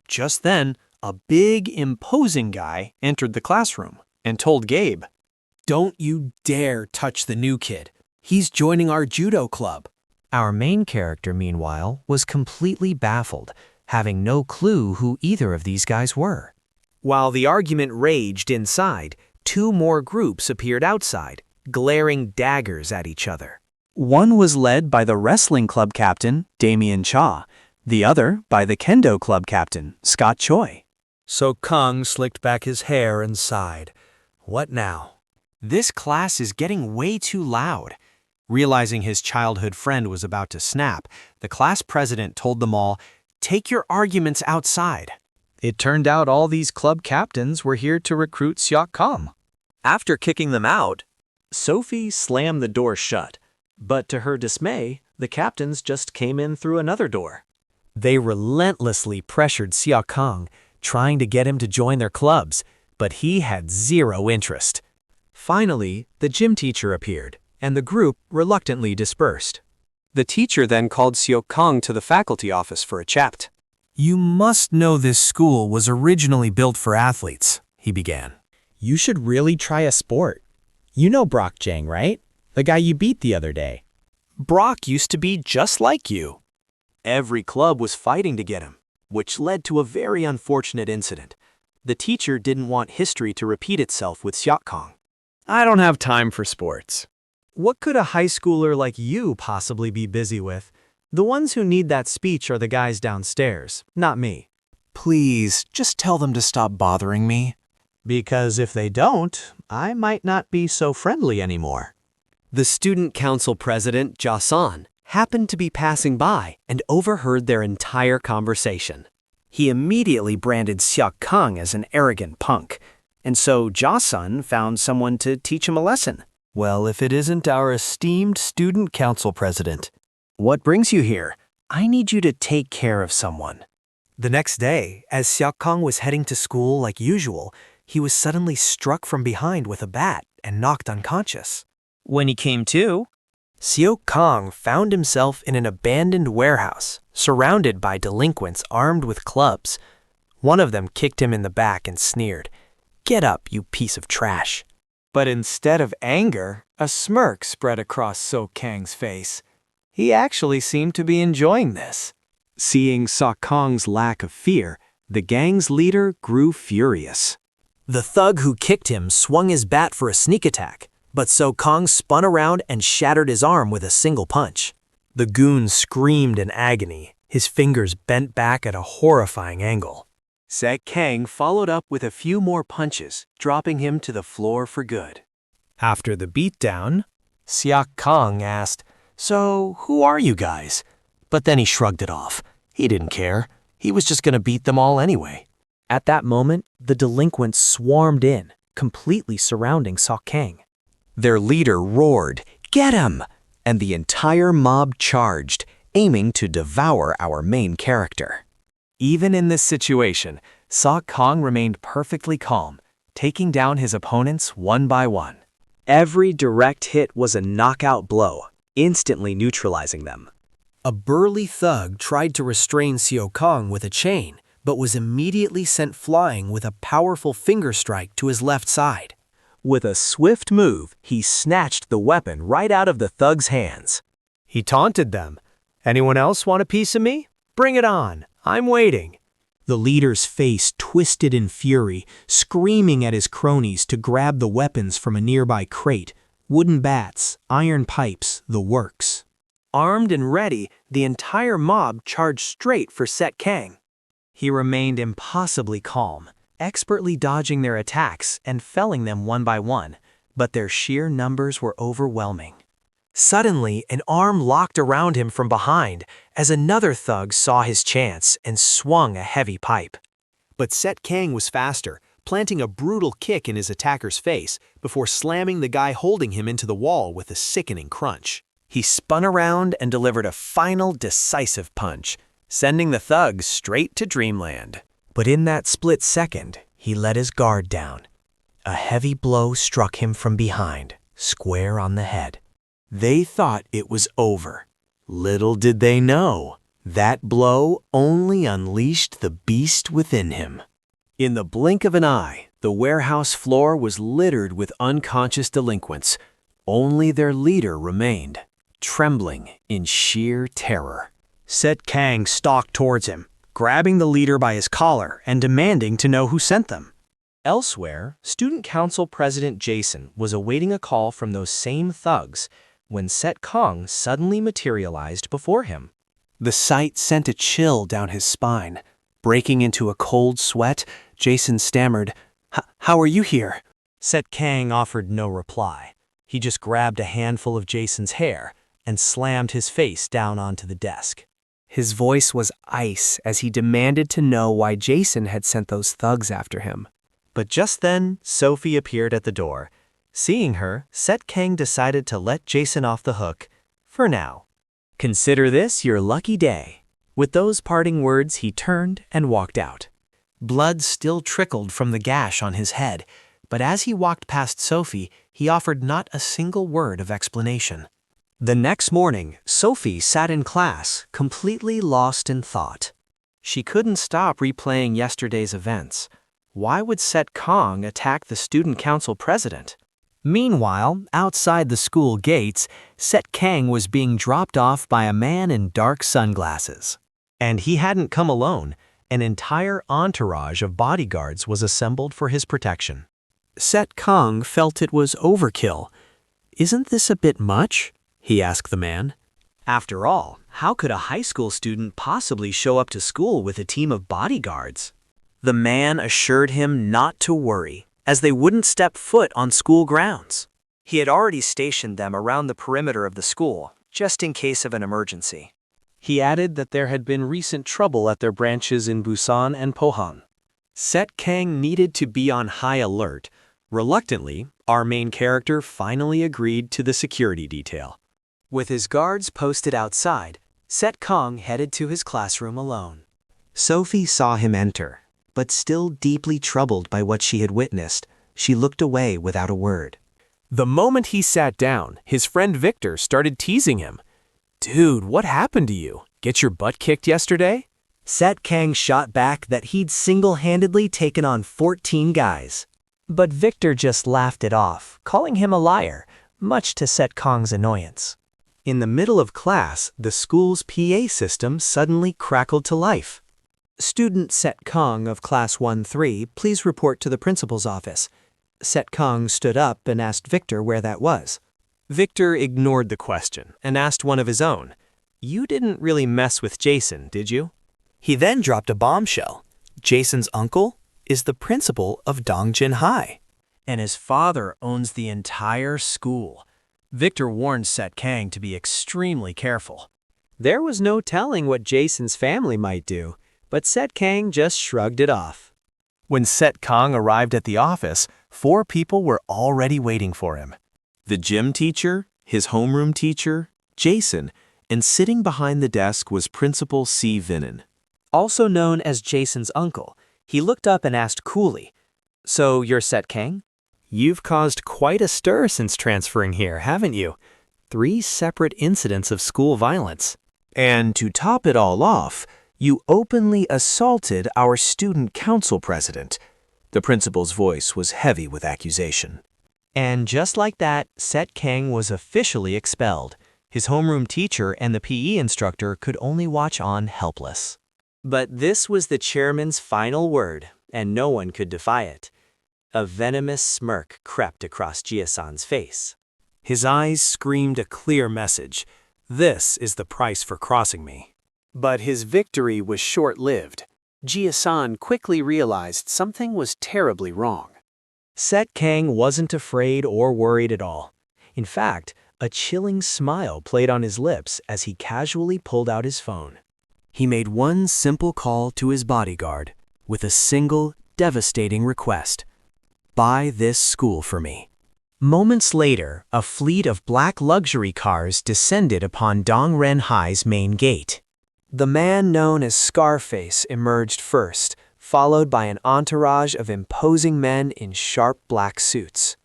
Just then, a big, imposing guy entered the classroom and told Gabe, "Don't you dare touch the new kid. He's joining our judo club." Our main character, meanwhile, was completely baffled, having no clue who either of these guys were. While the argument raged inside, two more groups appeared outside, glaring daggers at each other. One was led by the wrestling club captain, Damien Cha, the other by the kendo club captain, Scott Choi. Cang slicked back his hair and sighed. What now? This class is getting way too loud. Realizing his childhood friend was about to snap, the class president told them all, "Take your arguments outside." It turned out all these club captains were here to recruit Cang. After kicking them out, Sofi slammed the door shut, but to her dismay, the captains just came in through another door. They relentlessly pressured Cang, trying to get him to join their clubs, but he had zero interest. Finally, the gym teacher appeared, and the group reluctantly dispersed. The teacher then called Cang to the faculty office for a chat. You must know this school was originally built for athletes, he began. You should really try a sport. You know Brook Jang, right? The guy you beat the other day. Brock used to be just like you. Every club was fighting to get him, which led to a very unfortunate incident. The teacher didn't want history to repeat itself with Kang. I don't have time for sports. What could a high schooler like you possibly be busy with? The ones who need that speech are the guys downstairs, not me. Please, just tell them to stop bothering me. Because if they don't, I might not be so friendly anymore. The student council president, Jason, happened to be passing by and overheard their entire conversation. He immediately branded Kang as an arrogant punk, and so Jason found someone to teach him a lesson. Well, if it isn't our esteemed student council president. What brings you here? I need you to take care of someone. The next day, as Kang was heading to school like usual, he was suddenly struck from behind with a bat and knocked unconscious. When he came to, Kang found himself in an abandoned warehouse, surrounded by delinquents armed with clubs. One of them kicked him in the back and sneered, "Get up, you piece of trash." But instead of anger, a smirk spread across Kang's face. He actually seemed to be enjoying this. Seeing Kang's lack of fear, the gang's leader grew furious. The thug who kicked him swung his bat for a sneak attack, but Kang spun around and shattered his arm with a single punch. The goon screamed in agony, his fingers bent back at a horrifying angle. Kang followed up with a few more punches, dropping him to the floor for good. After the beatdown, Kang asked, "So, who are you guys?" But then he shrugged it off. He didn't care. He was just going to beat them all anyway. At that moment, the delinquents swarmed in, completely surrounding Kang. Their leader roared, "Get him!" and the entire mob charged, aiming to devour our main character. Even in this situation, Kang remained perfectly calm, taking down his opponents one by one. Every direct hit was a knockout blow, instantly neutralizing them. A burly thug tried to restrain Kang with a chain, but was immediately sent flying with a powerful finger strike to his left side. With a swift move, he snatched the weapon right out of the thug's hands. He taunted them. "Anyone else want a piece of me? Bring it on. I'm waiting." The leader's face twisted in fury, screaming at his cronies to grab the weapons from a nearby crate, wooden bats, iron pipes, the works. Armed and ready, the entire mob charged straight for Kang. He remained impossibly calm, expertly dodging their attacks and felling them one by one, but their sheer numbers were overwhelming. Suddenly, an arm locked around him from behind as another thug saw his chance and swung a heavy pipe. But Kang was faster, planting a brutal kick in his attacker's face before slamming the guy holding him into the wall with a sickening crunch. He spun around and delivered a final decisive punch, sending the thug straight to dreamland. But in that split second, he let his guard down. A heavy blow struck him from behind, square on the head. They thought it was over. Little did they know, that blow only unleashed the beast within him. In the blink of an eye, the warehouse floor was littered with unconscious delinquents. Only their leader remained, trembling in sheer terror. Kang stalked towards him, grabbing the leader by his collar and demanding to know who sent them. Elsewhere, student council president Jason was awaiting a call from those same thugs when Kang suddenly materialized before him. The sight sent a chill down his spine. Breaking into a cold sweat, Jason stammered, "How are you here?" Kang offered no reply. He just grabbed a handful of Jason's hair and slammed his face down onto the desk. His voice was ice as he demanded to know why Jason had sent those thugs after him. But just then, Sofi appeared at the door. Seeing her, Kang decided to let Jason off the hook, for now. Consider this your lucky day. With those parting words, he turned and walked out. Blood still trickled from the gash on his head, but as he walked past Sofi, he offered not a single word of explanation. The next morning, Sofi sat in class, completely lost in thought. She couldn't stop replaying yesterday's events. Why would Cang attack the student council president? Meanwhile, outside the school gates, Cang was being dropped off by a man in dark sunglasses. And he hadn't come alone. An entire entourage of bodyguards was assembled for his protection. Cang felt it was overkill. "Isn't this a bit much?" he asked the man. After all, how could a high school student possibly show up to school with a team of bodyguards? The man assured him not to worry, as they wouldn't step foot on school grounds. He had already stationed them around the perimeter of the school, just in case of an emergency. He added that there had been recent trouble at their branches in Busan and Pohang. Cang needed to be on high alert. Reluctantly, our main character finally agreed to the security detail. With his guards posted outside, Cang headed to his classroom alone. Sofi saw him enter, but still deeply troubled by what she had witnessed, she looked away without a word. The moment he sat down, his friend Victor started teasing him. "Dude, what happened to you? Get your butt kicked yesterday?" Cang shot back that he'd single-handedly taken on 14 guys. But Victor just laughed it off, calling him a liar, much to Cang's annoyance. In the middle of class, the school's PA system suddenly crackled to life. "Student Cang of Class 1-3, please report to the principal's office." Cang stood up and asked Victor where that was. Victor ignored the question and asked one of his own. "You didn't really mess with Jason, did you?" He then dropped a bombshell. Jason's uncle is the principal of Dongjin High. And his father owns the entire school. Victor warned Cang to be extremely careful. There was no telling what Jason's family might do, but Cang just shrugged it off. When Cang arrived at the office, 4 people were already waiting for him. The gym teacher, his homeroom teacher, Jason, and sitting behind the desk was Principal C. Vinen. Also known as Jason's uncle, he looked up and asked coolly, "So you're Cang? You've caused quite a stir since transferring here, haven't you? 3 separate incidents of school violence. And to top it all off, you openly assaulted our student council president." The principal's voice was heavy with accusation. And just like that, Cang was officially expelled. His homeroom teacher and the PE instructor could only watch on helpless. But this was the chairman's final word, and no one could defy it. A venomous smirk crept across Jia-san's face. His eyes screamed a clear message. This is the price for crossing me. But his victory was short-lived. Jia-san quickly realized something was terribly wrong. Cang wasn't afraid or worried at all. In fact, a chilling smile played on his lips as he casually pulled out his phone. He made one simple call to his bodyguard with a single, devastating request. "Buy this school for me." Moments later, a fleet of black luxury cars descended upon Dongren High's main gate. The man known as Scarface emerged first, followed by an entourage of imposing men in sharp black suits.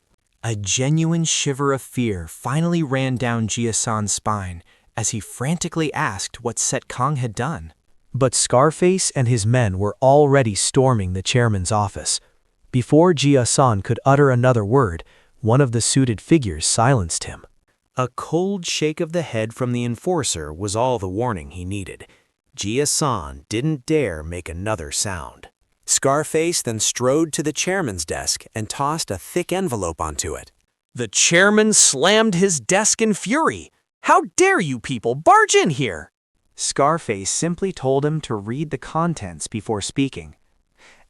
A genuine shiver of fear finally ran down Jia-san's spine as he frantically asked what Cang had done. But Scarface and his men were already storming the chairman's office. Before Jia-san could utter another word, one of the suited figures silenced him. A cold shake of the head from the enforcer was all the warning he needed. Jia-san didn't dare make another sound. Scarface then strode to the chairman's desk and tossed a thick envelope onto it. The chairman slammed his desk in fury. "How dare you people barge in here?" Scarface simply told him to read the contents before speaking.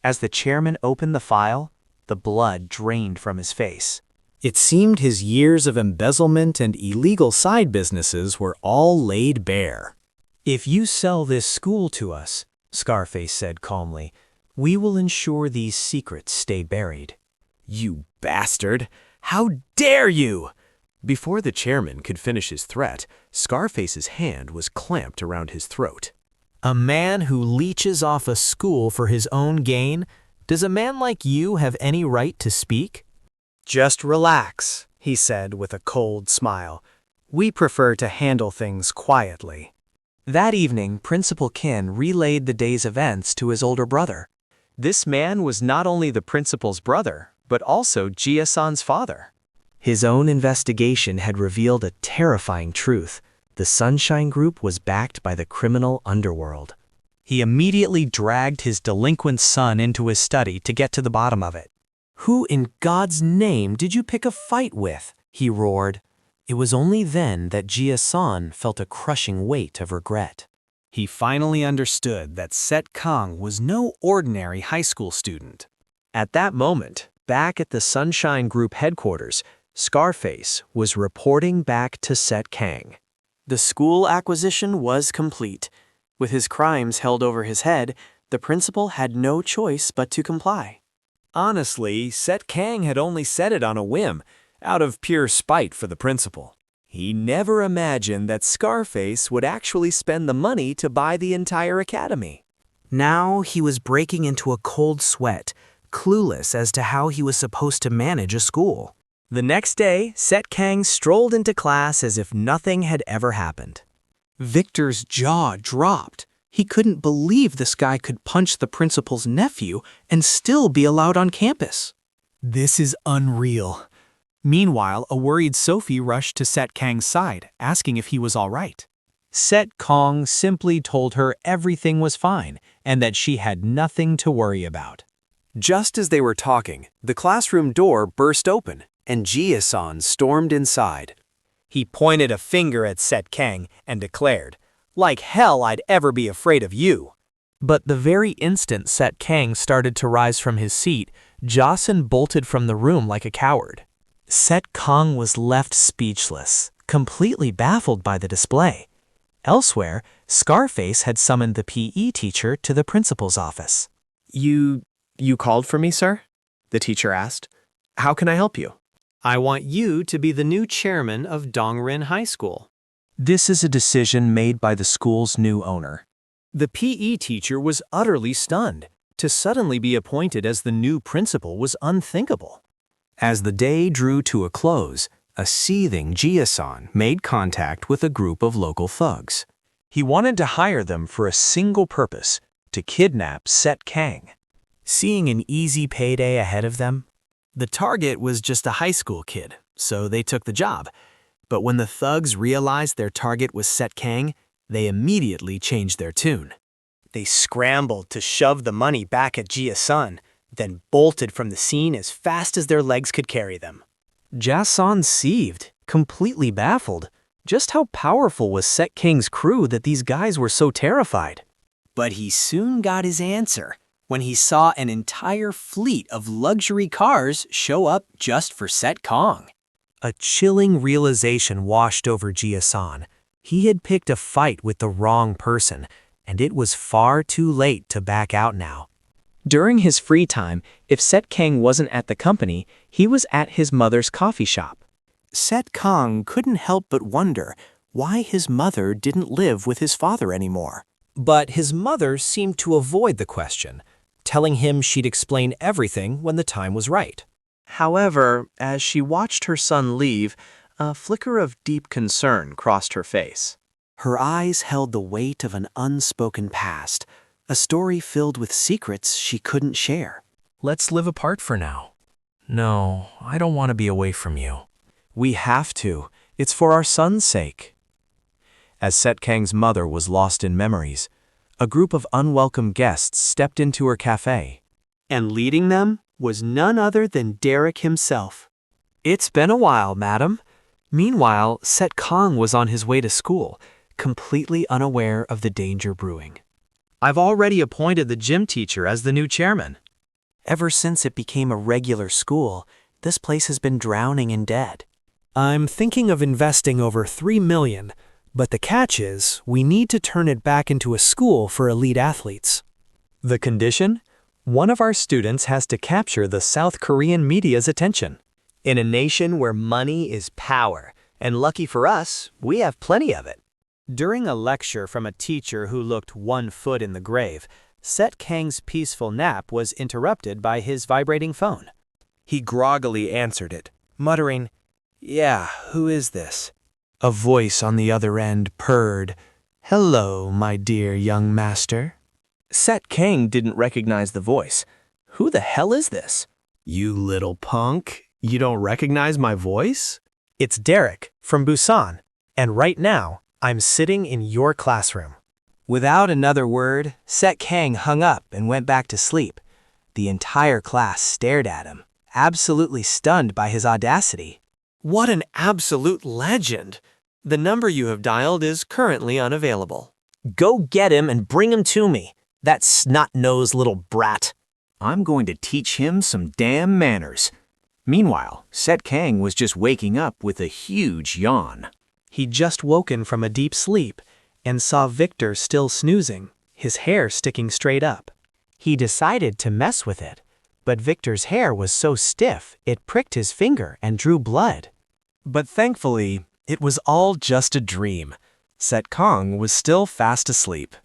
As the chairman opened the file, the blood drained from his face. It seemed his years of embezzlement and illegal side businesses were all laid bare. "If you sell this school to us," Scarface said calmly, "we will ensure these secrets stay buried." "You bastard! How dare you!" Before the chairman could finish his threat, Scarface's hand was clamped around his throat. A man who leeches off a school for his own gain? Does a man like you have any right to speak? "Just relax," he said with a cold smile. "We prefer to handle things quietly." That evening, Principal Kin relayed the day's events to his older brother. This man was not only the principal's brother, but also Jia-san's father. His own investigation had revealed a terrifying truth. The Sunshine Group was backed by the criminal underworld. He immediately dragged his delinquent son into his study to get to the bottom of it. "Who in God's name did you pick a fight with?" he roared. It was only then that Jia-san felt a crushing weight of regret. He finally understood that Cang was no ordinary high school student. At that moment, back at the Sunshine Group headquarters, Scarface was reporting back to Cang. The school acquisition was complete. With his crimes held over his head, the principal had no choice but to comply. Honestly, Cang had only said it on a whim, out of pure spite for the principal. He never imagined that Scarface would actually spend the money to buy the entire academy. Now he was breaking into a cold sweat, clueless as to how he was supposed to manage a school. The next day, Cang strolled into class as if nothing had ever happened. Victor's jaw dropped. He couldn't believe this guy could punch the principal's nephew and still be allowed on campus. This is unreal. Meanwhile, a worried Sofi rushed to Cang's side, asking if he was all right. Cang simply told her everything was fine and that she had nothing to worry about. Just as they were talking, the classroom door burst open, and Jia-san stormed inside. He pointed a finger at Cang and declared, "Like hell I'd ever be afraid of you." But the very instant Cang started to rise from his seat, Jocelyn bolted from the room like a coward. Cang was left speechless, completely baffled by the display. Elsewhere, Scarface had summoned the PE teacher to the principal's office. You called for me, sir?" the teacher asked. "How can I help you?" I want you to be the new chairman of Dongrin High School. This is a decision made by the school's new owner. The PE teacher was utterly stunned. To suddenly be appointed as the new principal was unthinkable. As the day drew to a close, a seething Jia-san made contact with a group of local thugs. He wanted to hire them for a single purpose, to kidnap Cang. Seeing an easy payday ahead of them, the target was just a high school kid, so they took the job. But when the thugs realized their target was Cang, they immediately changed their tune. They scrambled to shove the money back at Jia-san, then bolted from the scene as fast as their legs could carry them. Jia-san seethed, completely baffled. Just how powerful was Cang's crew that these guys were so terrified? But he soon got his answer when he saw an entire fleet of luxury cars show up just for Cang. A chilling realization washed over Jia-san. He had picked a fight with the wrong person, and it was far too late to back out now. During his free time, if Cang wasn't at the company, he was at his mother's coffee shop. Cang couldn't help but wonder why his mother didn't live with his father anymore. But his mother seemed to avoid the question, telling him she'd explain everything when the time was right. However, as she watched her son leave, a flicker of deep concern crossed her face. Her eyes held the weight of an unspoken past, a story filled with secrets she couldn't share. Let's live apart for now. No, I don't want to be away from you. We have to. It's for our son's sake. As Cang's mother was lost in memories, a group of unwelcome guests stepped into her cafe. And leading them was none other than Derek himself. "It's been a while, madam." Meanwhile, Cang was on his way to school, completely unaware of the danger brewing. I've already appointed the gym teacher as the new chairman. Ever since it became a regular school, this place has been drowning in debt. I'm thinking of investing over $3 million, but the catch is we need to turn it back into a school for elite athletes. The condition? One of our students has to capture the South Korean media's attention. In a nation where money is power, and lucky for us, we have plenty of it. During a lecture from a teacher who looked 1 foot in the grave, Cang's peaceful nap was interrupted by his vibrating phone. He groggily answered it, muttering, "Yeah, who is this?" A voice on the other end purred, Hello, my dear young master. Set Cang didn't recognize the voice. Who the hell is this? You little punk. You don't recognize my voice? It's Derek from Busan, and right now, I'm sitting in your classroom. Without another word, Set Cang hung up and went back to sleep. The entire class stared at him, absolutely stunned by his audacity. What an absolute legend! The number you have dialed is currently unavailable. Go get him and bring him to me, that snot-nosed little brat. I'm going to teach him some damn manners. Meanwhile, Set Cang was just waking up with a huge yawn. He'd just woken from a deep sleep and saw Victor still snoozing, his hair sticking straight up. He decided to mess with it, but Victor's hair was so stiff it pricked his finger and drew blood. But thankfully, it was all just a dream. Set Cang was still fast asleep.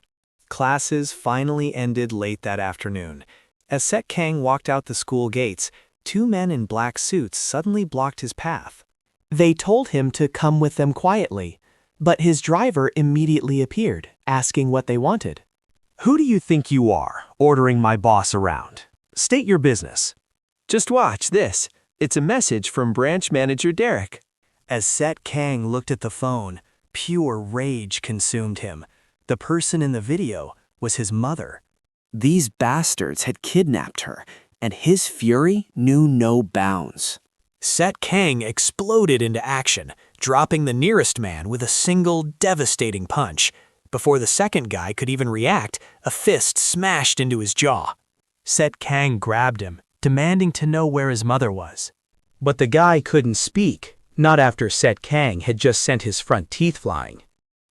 Classes finally ended late that afternoon. As Set Cang walked out the school gates, 2 men in black suits suddenly blocked his path. They told him to come with them quietly, but his driver immediately appeared, asking what they wanted. Who do you think you are, ordering my boss around? State your business. Just watch this. It's a message from branch manager Derek. As Set Cang looked at the phone, pure rage consumed him. The person in the video was his mother. These bastards had kidnapped her, and his fury knew no bounds. Set Cang exploded into action, dropping the nearest man with a single devastating punch. Before the second guy could even react, a fist smashed into his jaw. Set Cang grabbed him, demanding to know where his mother was. But the guy couldn't speak, not after Set Cang had just sent his front teeth flying.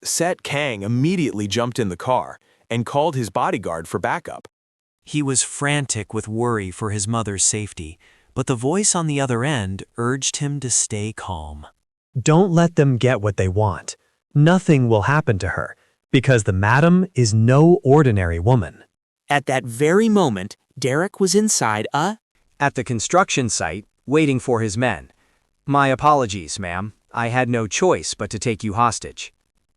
Set Cang immediately jumped in the car and called his bodyguard for backup. He was frantic with worry for his mother's safety, but the voice on the other end urged him to stay calm. Don't let them get what they want. Nothing will happen to her, because the madam is no ordinary woman. At that very moment, Derek was inside At the construction site, waiting for his men. My apologies, ma'am. I had no choice but to take you hostage.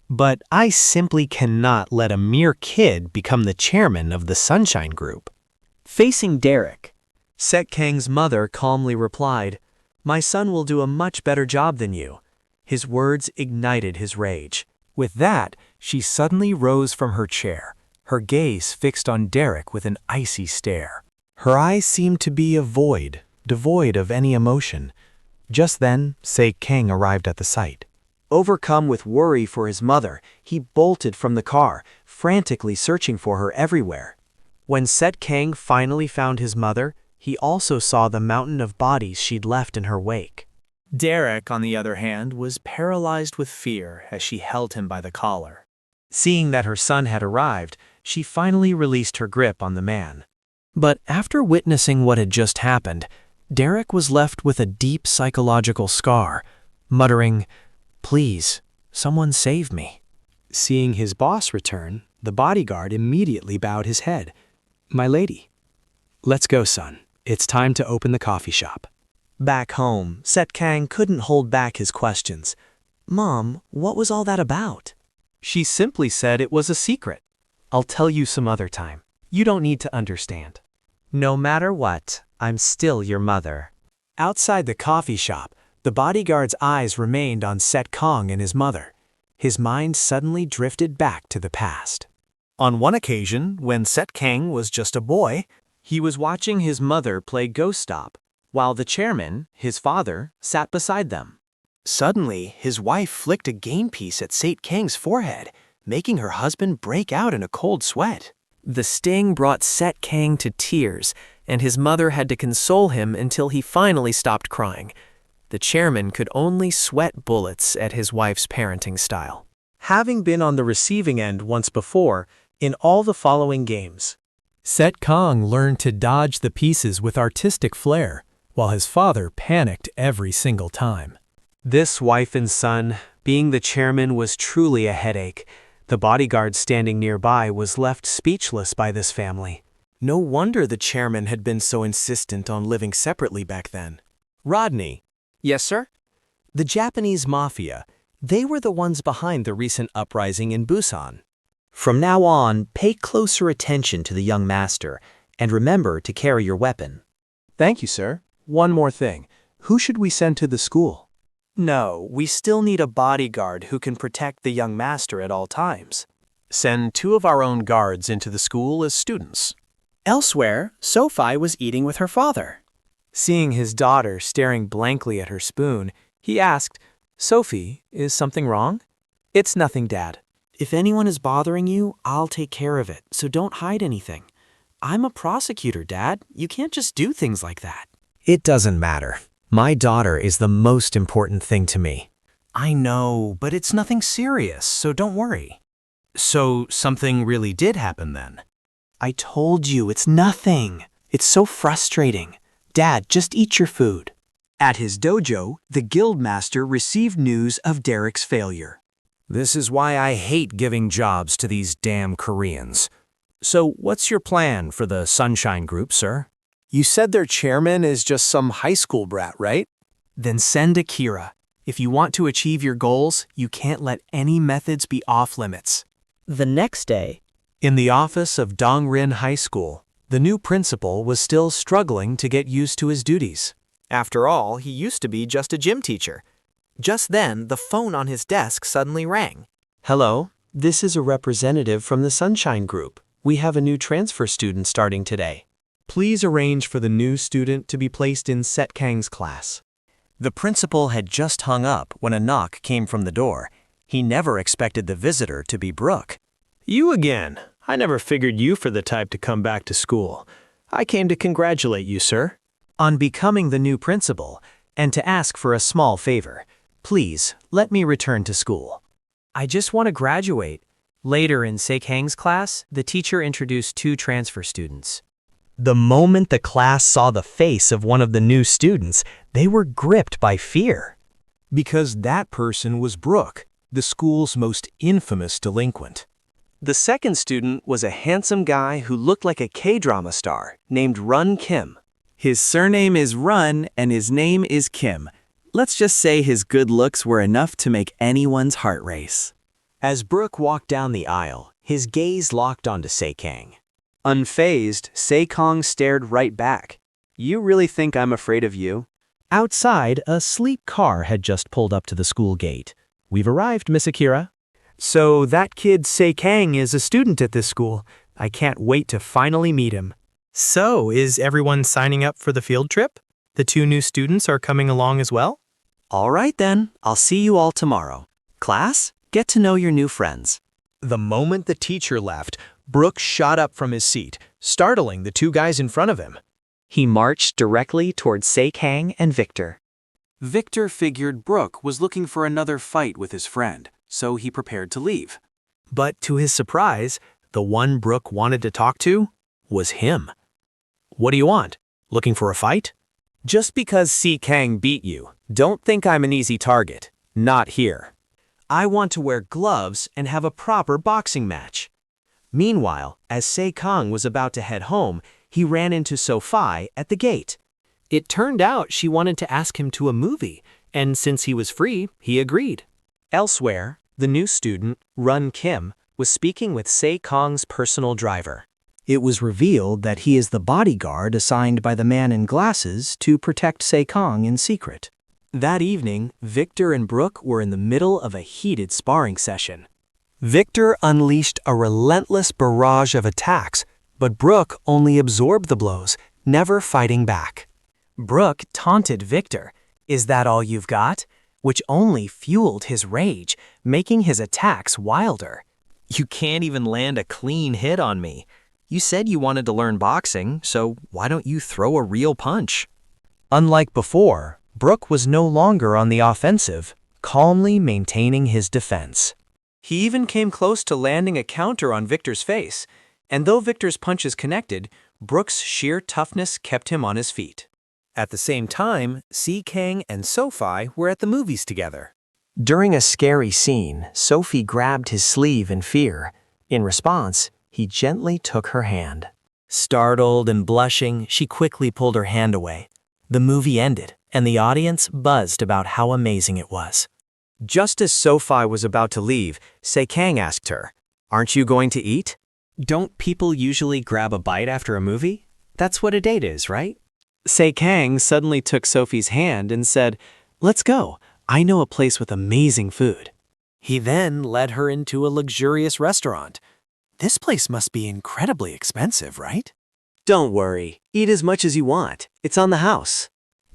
But I simply cannot let a mere kid become the chairman of the Sunshine Group. Facing Derek, Set Cang's mother calmly replied, "My son will do a much better job than you." His words ignited his rage. With that, she suddenly rose from her chair, her gaze fixed on Derek with an icy stare. Her eyes seemed to be a void, devoid of any emotion. Just then, Set Cang arrived at the site. Overcome with worry for his mother, he bolted from the car, frantically searching for her everywhere. When Set Cang finally found his mother, he also saw the mountain of bodies she'd left in her wake. Derek, on the other hand, was paralyzed with fear as she held him by the collar. Seeing that her son had arrived, she finally released her grip on the man. But after witnessing what had just happened, Derek was left with a deep psychological scar, muttering, "Please, someone save me." Seeing his boss return, the bodyguard immediately bowed his head. "My lady, let's go, son. It's time to open the coffee shop." Back home, Set Cang couldn't hold back his questions. "Mom, what was all that about?" She simply said it was a secret. "I'll tell you some other time. You don't need to understand." "No matter what, I'm still your mother." Outside the coffee shop, the bodyguard's eyes remained on Set Cang and his mother. His mind suddenly drifted back to the past. On one occasion, when Set Cang was just a boy, he was watching his mother play Ghost Stop, while the chairman, his father, sat beside them. Suddenly, his wife flicked a game piece at Set Cang's forehead, making her husband break out in a cold sweat. The sting brought Set Cang to tears, and his mother had to console him until he finally stopped crying. The chairman could only sweat bullets at his wife's parenting style. Having been on the receiving end once before, in all the following games, Set Cang learned to dodge the pieces with artistic flair, while his father panicked every single time. This wife and son, being the chairman, was truly a headache. The bodyguard standing nearby was left speechless by this family. No wonder the chairman had been so insistent on living separately back then. Rodney. Yes, sir? The Japanese Mafia, They were the ones behind the recent uprising in Busan. From now on, pay closer attention to the young master, and remember to carry your weapon. Thank you, sir. One more thing. Who should we send to the school? No, we still need a bodyguard who can protect the young master at all times. Send 2 of our own guards into the school as students. Elsewhere, Sofi was eating with her father. Seeing his daughter staring blankly at her spoon, he asked, "Sophie, is something wrong?" "It's nothing, Dad." If anyone is bothering you, I'll take care of it, so don't hide anything. I'm a prosecutor, Dad. You can't just do things like that. It doesn't matter. My daughter is the most important thing to me. I know, but it's nothing serious, so don't worry. So something really did happen then? I told you, it's nothing. It's so frustrating. Dad, just eat your food. At his dojo, the guildmaster received news of Derek's failure. This is why I hate giving jobs to these damn Koreans. So what's your plan for the Sunshine Group, sir? You said their chairman is just some high school brat, right? Then send Akira. If you want to achieve your goals, you can't let any methods be off limits. The next day, in the office of Dongrin High School, the new principal was still struggling to get used to his duties. After all, he used to be just a gym teacher. Just then, the phone on his desk suddenly rang. Hello, this is a representative from the Sunshine Group. We have a new transfer student starting today. Please arrange for the new student to be placed in Cang's class. The principal had just hung up when a knock came from the door. He never expected the visitor to be Brook. You again. I never figured you for the type to come back to school. I came to congratulate you, sir. On becoming the new principal, and to ask for a small favor. Please, let me return to school. I just want to graduate. Later in Cang's class, the teacher introduced 2 transfer students. The moment the class saw the face of one of the new students, they were gripped by fear. Because that person was Brook, the school's most infamous delinquent. The second student was a handsome guy who looked like a K-drama star named Jun Kim. His surname is Run and his name is Kim. Let's just say his good looks were enough to make anyone's heart race. As Brook walked down the aisle, his gaze locked onto Cang. Unfazed, Cang stared right back. You really think I'm afraid of you? Outside, a sleek car had just pulled up to the school gate. We've arrived, Miss Akira. So that kid Cang is a student at this school. I can't wait to finally meet him. So, is everyone signing up for the field trip? The 2 new students are coming along as well? All right then, I'll see you all tomorrow. Class, get to know your new friends. The moment the teacher left, Brook shot up from his seat, startling the 2 guys in front of him. He marched directly towards Cang and Victor. Victor figured Brook was looking for another fight with his friend, so he prepared to leave. But to his surprise, the one Brook wanted to talk to was him. What do you want? Looking for a fight? Just because Cang beat you, don't think I'm an easy target. Not here. I want to wear gloves and have a proper boxing match. Meanwhile, as Cang was about to head home, he ran into Sofi at the gate. It turned out she wanted to ask him to a movie, and since he was free, he agreed. Elsewhere, the new student, Jun Kim, was speaking with Cang's personal driver. It was revealed that he is the bodyguard assigned by the man in glasses to protect Cang in secret. That evening, Victor and Brook were in the middle of a heated sparring session. Victor unleashed a relentless barrage of attacks, but Brook only absorbed the blows, never fighting back. Brook taunted Victor, "Is that all you've got?" which only fueled his rage, making his attacks wilder. You can't even land a clean hit on me. You said you wanted to learn boxing, so why don't you throw a real punch? Unlike before, Brook was no longer on the offensive, calmly maintaining his defense. He even came close to landing a counter on Victor's face, and though Victor's punches connected, Brook's sheer toughness kept him on his feet. At the same time, Cang and Sofi were at the movies together. During a scary scene, Sofi grabbed his sleeve in fear. In response, he gently took her hand. Startled and blushing, she quickly pulled her hand away. The movie ended, and the audience buzzed about how amazing it was. Just as Sofi was about to leave, Cang asked her, "Aren't you going to eat?" Don't people usually grab a bite after a movie? That's what a date is, right? Cang suddenly took Sophie's hand and said, "Let's go. I know a place with amazing food." He then led her into a luxurious restaurant. This place must be incredibly expensive, right? Don't worry. Eat as much as you want. It's on the house.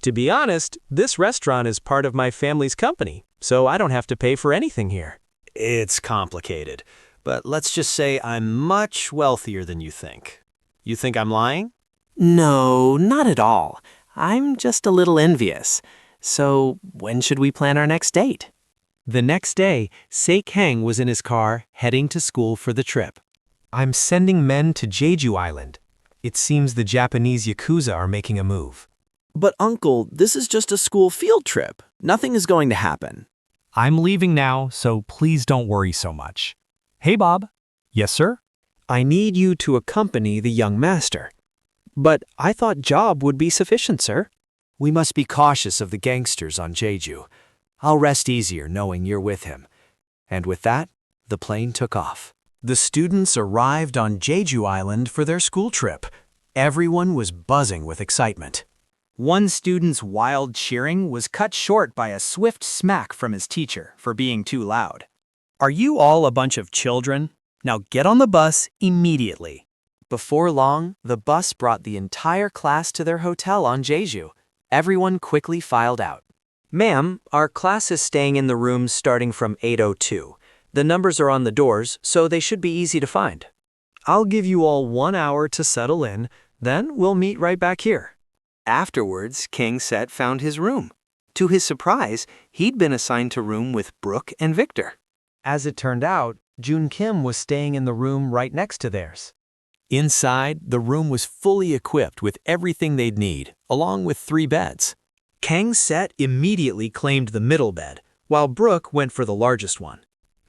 To be honest, this restaurant is part of my family's company, so I don't have to pay for anything here. It's complicated, but let's just say I'm much wealthier than you think. You think I'm lying? No, not at all. I'm just a little envious. So, when should we plan our next date? The next day, Cang was in his car, heading to school for the trip. I'm sending men to Jeju Island. It seems the Japanese Yakuza are making a move. But Uncle, this is just a school field trip. Nothing is going to happen. I'm leaving now, so please don't worry so much. Hey, Bob. Yes, sir? I need you to accompany the young master. But I thought job would be sufficient, sir. We must be cautious of the gangsters on Jeju. I'll rest easier knowing you're with him. And with that, the plane took off. The students arrived on Jeju Island for their school trip. Everyone was buzzing with excitement. One student's wild cheering was cut short by a swift smack from his teacher for being too loud. Are you all a bunch of children? Now get on the bus immediately. Before long, the bus brought the entire class to their hotel on Jeju. Everyone quickly filed out. Ma'am, our class is staying in the rooms starting from 8:02. The numbers are on the doors, so they should be easy to find. I'll give you all 1 hour to settle in, then we'll meet right back here. Afterwards, King Set found his room. To his surprise, he'd been assigned to room with Brook and Victor. As it turned out, Jun Kim was staying in the room right next to theirs. Inside, the room was fully equipped with everything they'd need, along with 3 beds. Cang Set immediately claimed the middle bed, while Brook went for the largest one.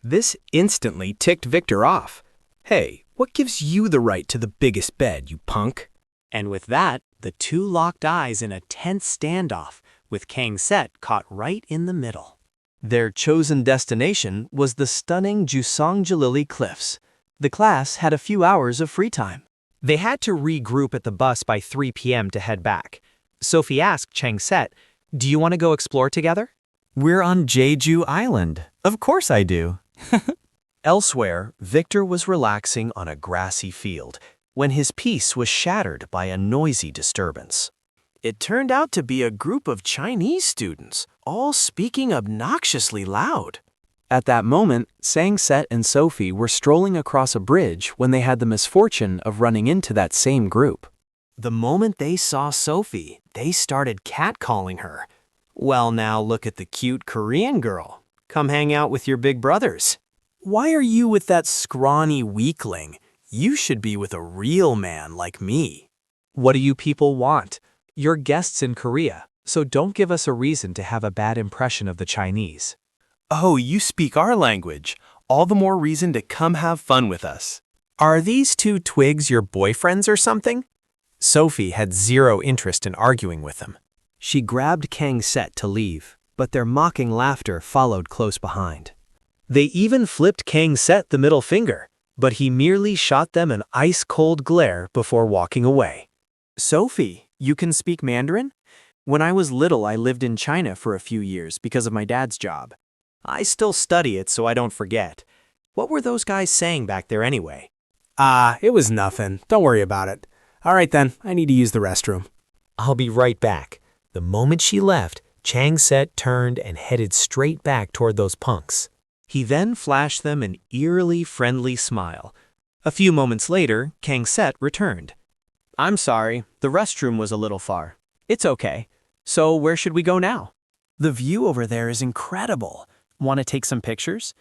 This instantly ticked Victor off. Hey, what gives you the right to the biggest bed, you punk? And with that, the two locked eyes in a tense standoff, with Cang Set caught right in the middle. Their chosen destination was the stunning Jusongjalili Cliffs. The class had a few hours of free time. They had to regroup at the bus by 3 p.m. to head back. Sofi asked Cang Set, "Do you want to go explore together?" We're on Jeju Island. Of course I do. Elsewhere, Victor was relaxing on a grassy field when his peace was shattered by a noisy disturbance. It turned out to be a group of Chinese students, all speaking obnoxiously loud. At that moment, Cang Set and Sofi were strolling across a bridge when they had the misfortune of running into that same group. The moment they saw Sofi, they started catcalling her. Well, now look at the cute Korean girl. Come hang out with your big brothers. Why are you with that scrawny weakling? You should be with a real man like me. What do you people want? You're guests in Korea, so don't give us a reason to have a bad impression of the Chinese. Oh, you speak our language. All the more reason to come have fun with us. Are these 2 twigs your boyfriends or something? Sofi had zero interest in arguing with them. She grabbed Cang Set to leave, but their mocking laughter followed close behind. They even flipped Cang Set the middle finger, but he merely shot them an ice-cold glare before walking away. Sofi, you can speak Mandarin? When I was little, I lived in China for a few years because of my dad's job. I still study it so I don't forget. What were those guys saying back there anyway? It was nothing. Don't worry about it. All right then, I need to use the restroom. I'll be right back. The moment she left, Cang Set turned and headed straight back toward those punks. He then flashed them an eerily friendly smile. A few moments later, Cang Set returned. I'm sorry, the restroom was a little far. It's okay. So where should we go now? The view over there is incredible. Want to take some pictures?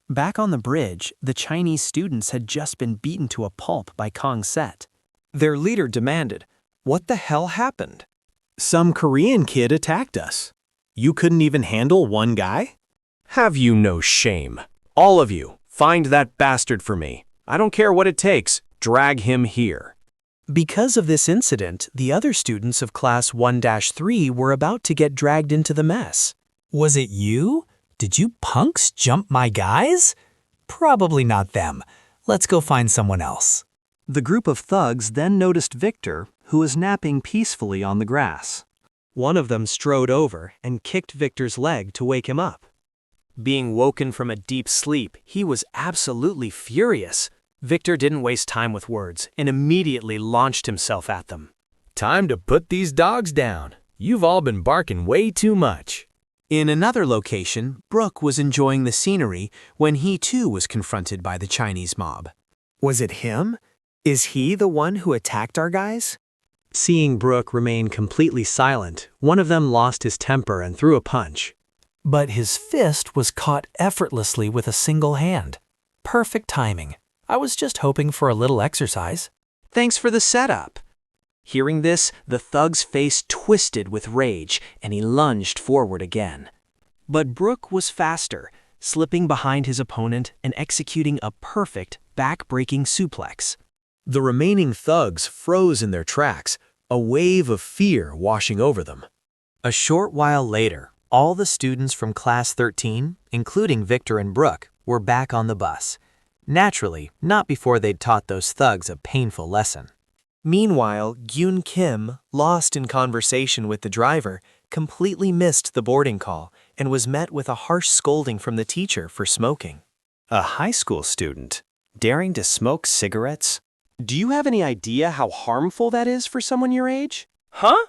Back on the bridge, the Chinese students had just been beaten to a pulp by Cang Set. Their leader demanded, "What the hell happened?" Some Korean kid attacked us. You couldn't even handle one guy? Have you no shame? All of you, find that bastard for me. I don't care what it takes. Drag him here. Because of this incident, the other students of Class 1-3 were about to get dragged into the mess. Was it you? Did you punks jump my guys? Probably not them. Let's go find someone else. The group of thugs then noticed Victor, who was napping peacefully on the grass. One of them strode over and kicked Victor's leg to wake him up. Being woken from a deep sleep, he was absolutely furious. Victor didn't waste time with words and immediately launched himself at them. Time to put these dogs down. You've all been barking way too much. In another location, Brook was enjoying the scenery when he too was confronted by the Chinese mob. Was it him? Is he the one who attacked our guys? Seeing Brook remain completely silent, one of them lost his temper and threw a punch. But his fist was caught effortlessly with a single hand. Perfect timing. I was just hoping for a little exercise. Thanks for the setup. Hearing this, the thug's face twisted with rage, and he lunged forward again. But Brook was faster, slipping behind his opponent and executing a perfect back-breaking suplex. The remaining thugs froze in their tracks, a wave of fear washing over them. A short while later, all the students from Class 13, including Victor and Brook, were back on the bus. Naturally, not before they'd taught those thugs a painful lesson. Meanwhile, Jun Kim, lost in conversation with the driver, completely missed the boarding call and was met with a harsh scolding from the teacher for smoking. A high school student daring to smoke cigarettes? Do you have any idea how harmful that is for someone your age? Huh?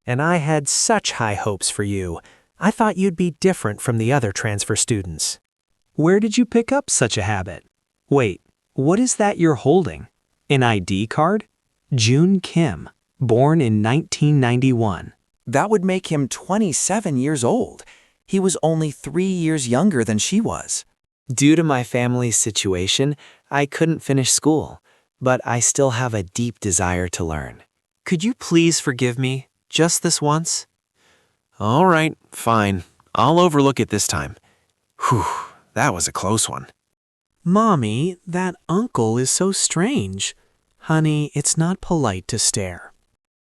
And I had such high hopes for you. I thought you'd be different from the other transfer students. Where did you pick up such a habit? Wait, what is that you're holding? An ID card? Jun Kim, born in 1991. That would make him 27 years old. He was only 3 years younger than she was. Due to my family's situation, I couldn't finish school, but I still have a deep desire to learn. Could you please forgive me, just this once? All right, fine. I'll overlook it this time. Whew, that was a close one. Mommy, that uncle is so strange. Honey, it's not polite to stare.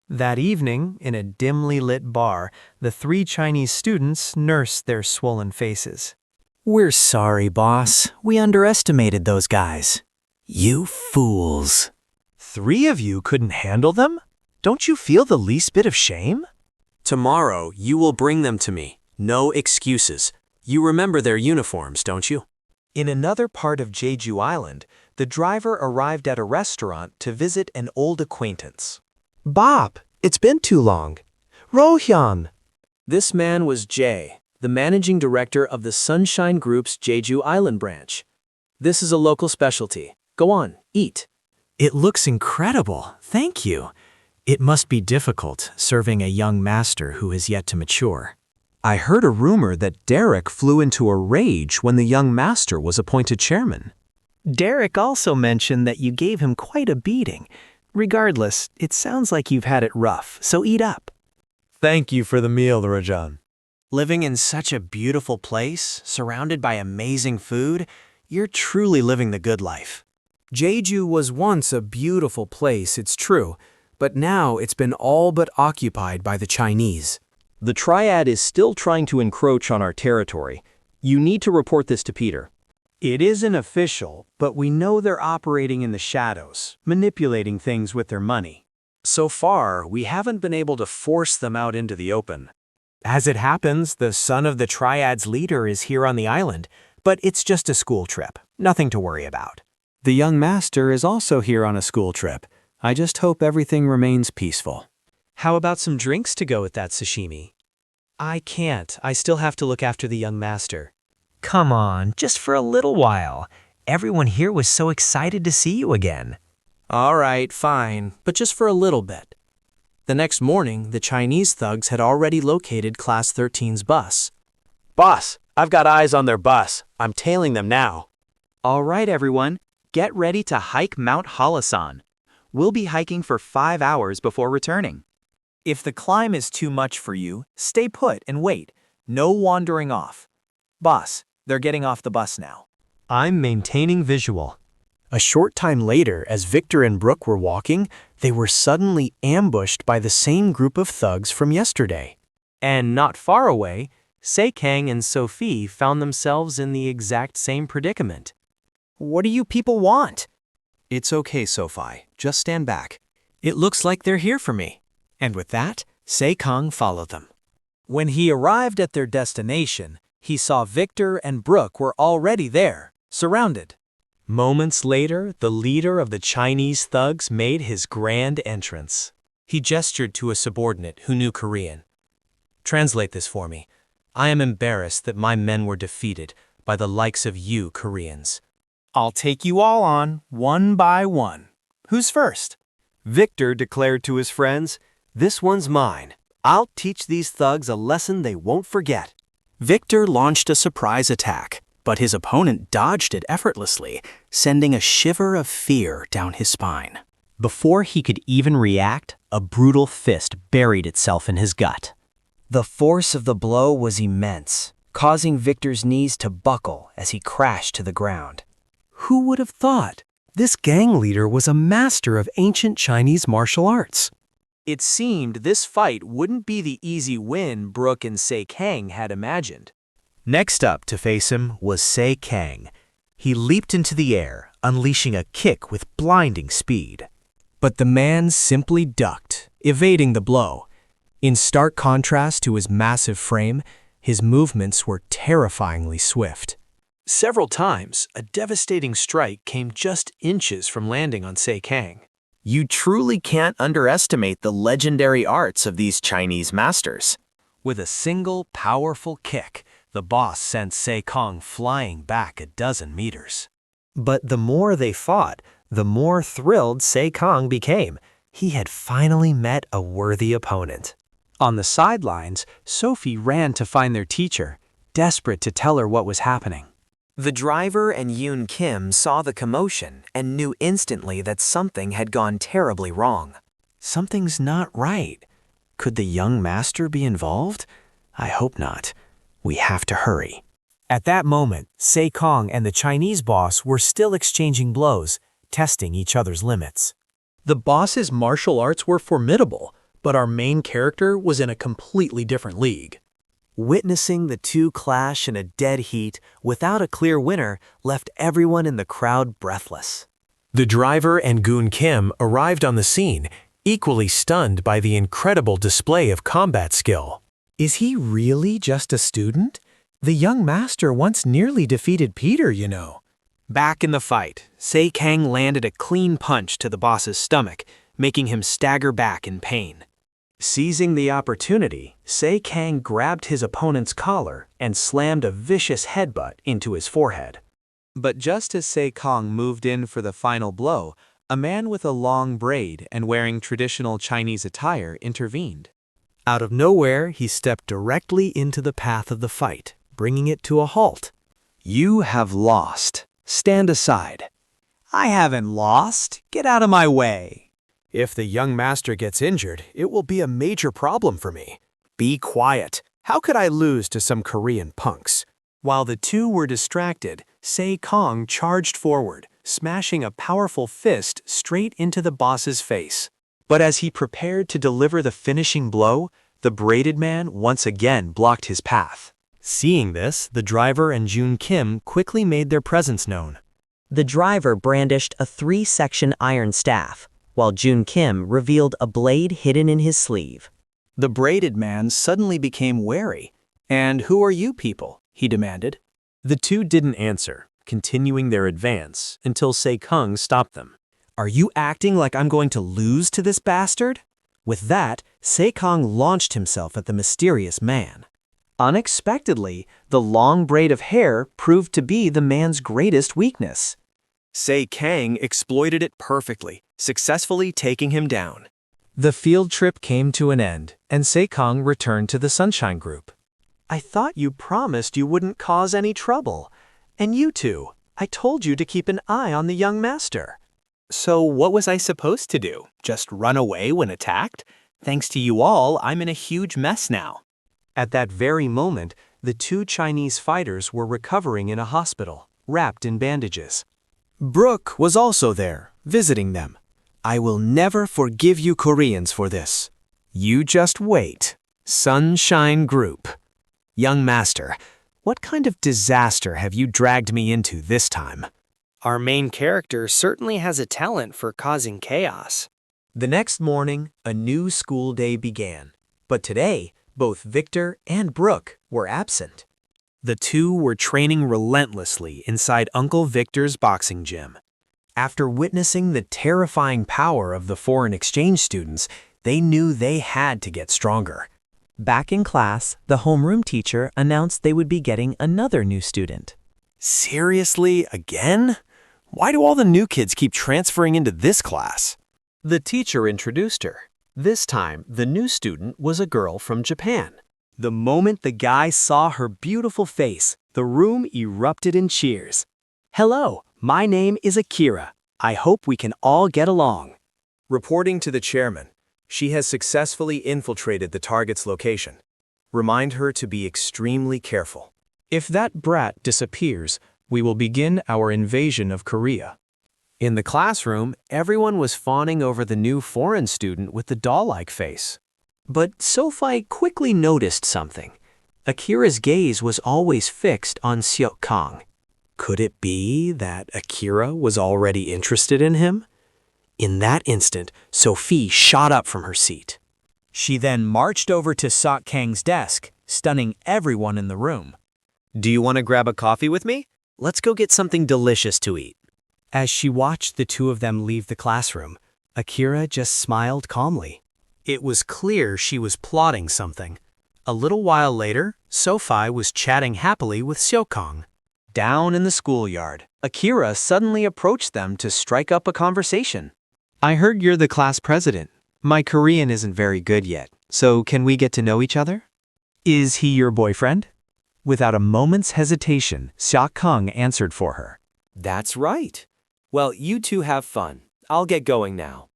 That evening, in a dimly lit bar, the 3 Chinese students nursed their swollen faces. We're sorry, boss. We underestimated those guys. You fools. 3 of you couldn't handle them? Don't you feel the least bit of shame? Tomorrow, you will bring them to me. No excuses. You remember their uniforms, don't you? In another part of Jeju Island, the driver arrived at a restaurant to visit an old acquaintance. Bob, it's been too long. Rohyun. This man was Jay, the managing director of the Sunshine Group's Jeju Island branch. This is a local specialty. Go on, eat. It looks incredible. Thank you. It must be difficult serving a young master who is yet to mature. I heard a rumor that Derek flew into a rage when the young master was appointed chairman. Derek also mentioned that you gave him quite a beating. Regardless, it sounds like you've had it rough, so eat up. Thank you for the meal, Rajan. Living in such a beautiful place, surrounded by amazing food, you're truly living the good life. Jeju was once a beautiful place, it's true, but now it's been all but occupied by the Chinese. The Triad is still trying to encroach on our territory. You need to report this to Peter. It isn't official, but we know they're operating in the shadows, manipulating things with their money. So far, we haven't been able to force them out into the open. As it happens, the son of the Triad's leader is here on the island, but it's just a school trip, nothing to worry about. The young master is also here on a school trip. I just hope everything remains peaceful. How about some drinks to go with that sashimi? I can't. I still have to look after the young master. Come on, just for a little while. Everyone here was so excited to see you again. All right, fine, but just for a little bit. The next morning, the Chinese thugs had already located Class 13's bus. Boss, I've got eyes on their bus. I'm tailing them now. All right, everyone, get ready to hike Mount Halasan. We'll be hiking for 5 hours before returning. If the climb is too much for you, stay put and wait. No wandering off. Boss, they're getting off the bus now. I'm maintaining visual. A short time later, as Victor and Brook were walking, they were suddenly ambushed by the same group of thugs from yesterday. And not far away, Cang and Sofi found themselves in the exact same predicament. What do you people want? It's okay, Sofi. Just stand back. It looks like they're here for me. And with that, Cang followed them. When he arrived at their destination, he saw Victor and Brook were already there, surrounded. Moments later, the leader of the Chinese thugs made his grand entrance. He gestured to a subordinate who knew Korean. Translate this for me. I am embarrassed that my men were defeated by the likes of you Koreans. I'll take you all on, one by one. Who's first? Victor declared to his friends, "This one's mine. I'll teach these thugs a lesson they won't forget." Victor launched a surprise attack, but his opponent dodged it effortlessly, sending a shiver of fear down his spine. Before he could even react, a brutal fist buried itself in his gut. The force of the blow was immense, causing Victor's knees to buckle as he crashed to the ground. Who would have thought? This gang leader was a master of ancient Chinese martial arts. It seemed this fight wouldn't be the easy win Brook and Cang had imagined. Next up to face him was Cang. He leaped into the air, unleashing a kick with blinding speed. But the man simply ducked, evading the blow. In stark contrast to his massive frame, his movements were terrifyingly swift. Several times, a devastating strike came just inches from landing on Cang. You truly can't underestimate the legendary arts of these Chinese masters. With a single powerful kick, the boss sent Cang flying back a dozen meters. But the more they fought, the more thrilled Cang became. He had finally met a worthy opponent. On the sidelines, Sofi ran to find their teacher, desperate to tell her what was happening. The driver and Jun Kim saw the commotion and knew instantly that something had gone terribly wrong. Something's not right. Could the young master be involved? I hope not. We have to hurry. At that moment, Cang and the Chinese boss were still exchanging blows, testing each other's limits. The boss's martial arts were formidable, but our main character was in a completely different league. Witnessing the two clash in a dead heat without a clear winner left everyone in the crowd breathless. The driver and Jun Kim arrived on the scene, equally stunned by the incredible display of combat skill. Is he really just a student? The young master once nearly defeated Peter, you know. Back in the fight, Cang landed a clean punch to the boss's stomach, making him stagger back in pain. Seizing the opportunity, Cang grabbed his opponent's collar and slammed a vicious headbutt into his forehead. But just as Cang moved in for the final blow, a man with a long braid and wearing traditional Chinese attire intervened. Out of nowhere, he stepped directly into the path of the fight, bringing it to a halt. "You have lost. Stand aside." "I haven't lost. Get out of my way." If the young master gets injured, it will be a major problem for me. Be quiet. How could I lose to some Korean punks? While the two were distracted, Cang charged forward, smashing a powerful fist straight into the boss's face. But as he prepared to deliver the finishing blow, the braided man once again blocked his path. Seeing this, the driver and Jun Kim quickly made their presence known. The driver brandished a 3-section iron staff, while Jun Kim revealed a blade hidden in his sleeve. The braided man suddenly became wary. "And who are you people?" he demanded. The two didn't answer, continuing their advance until Cang stopped them. Are you acting like I'm going to lose to this bastard? With that, Cang launched himself at the mysterious man. Unexpectedly, the long braid of hair proved to be the man's greatest weakness. Cang exploited it perfectly, successfully taking him down. The field trip came to an end, and Cang returned to the Sunshine Group. I thought you promised you wouldn't cause any trouble. And you two, I told you to keep an eye on the young master. So what was I supposed to do? Just run away when attacked? Thanks to you all, I'm in a huge mess now. At that very moment, the two Chinese fighters were recovering in a hospital, wrapped in bandages. Brook was also there, visiting them. I will never forgive you Koreans for this. You just wait. Sunshine Group. Young master, what kind of disaster have you dragged me into this time? Our main character certainly has a talent for causing chaos. The next morning, a new school day began. But today, both Victor and Brook were absent. The two were training relentlessly inside Uncle Victor's boxing gym. After witnessing the terrifying power of the foreign exchange students, they knew they had to get stronger. Back in class, the homeroom teacher announced they would be getting another new student. Seriously, again? Why do all the new kids keep transferring into this class? The teacher introduced her. This time, the new student was a girl from Japan. The moment the guy saw her beautiful face, the room erupted in cheers. Hello, my name is Akira. I hope we can all get along. Reporting to the chairman, she has successfully infiltrated the target's location. Remind her to be extremely careful. If that brat disappears, we will begin our invasion of Korea. In the classroom, everyone was fawning over the new foreign student with the doll-like face. But Sofi quickly noticed something. Akira's gaze was always fixed on Kang. Could it be that Akira was already interested in him? In that instant, Sofi shot up from her seat. She then marched over to Kang's desk, stunning everyone in the room. Do you want to grab a coffee with me? Let's go get something delicious to eat. As she watched the two of them leave the classroom, Akira just smiled calmly. It was clear she was plotting something. A little while later, Sofi was chatting happily with Kang. Down in the schoolyard, Akira suddenly approached them to strike up a conversation. I heard you're the class president. My Korean isn't very good yet, so can we get to know each other? Is he your boyfriend? Without a moment's hesitation, Kang answered for her. That's right. Well, you two have fun. I'll get going now.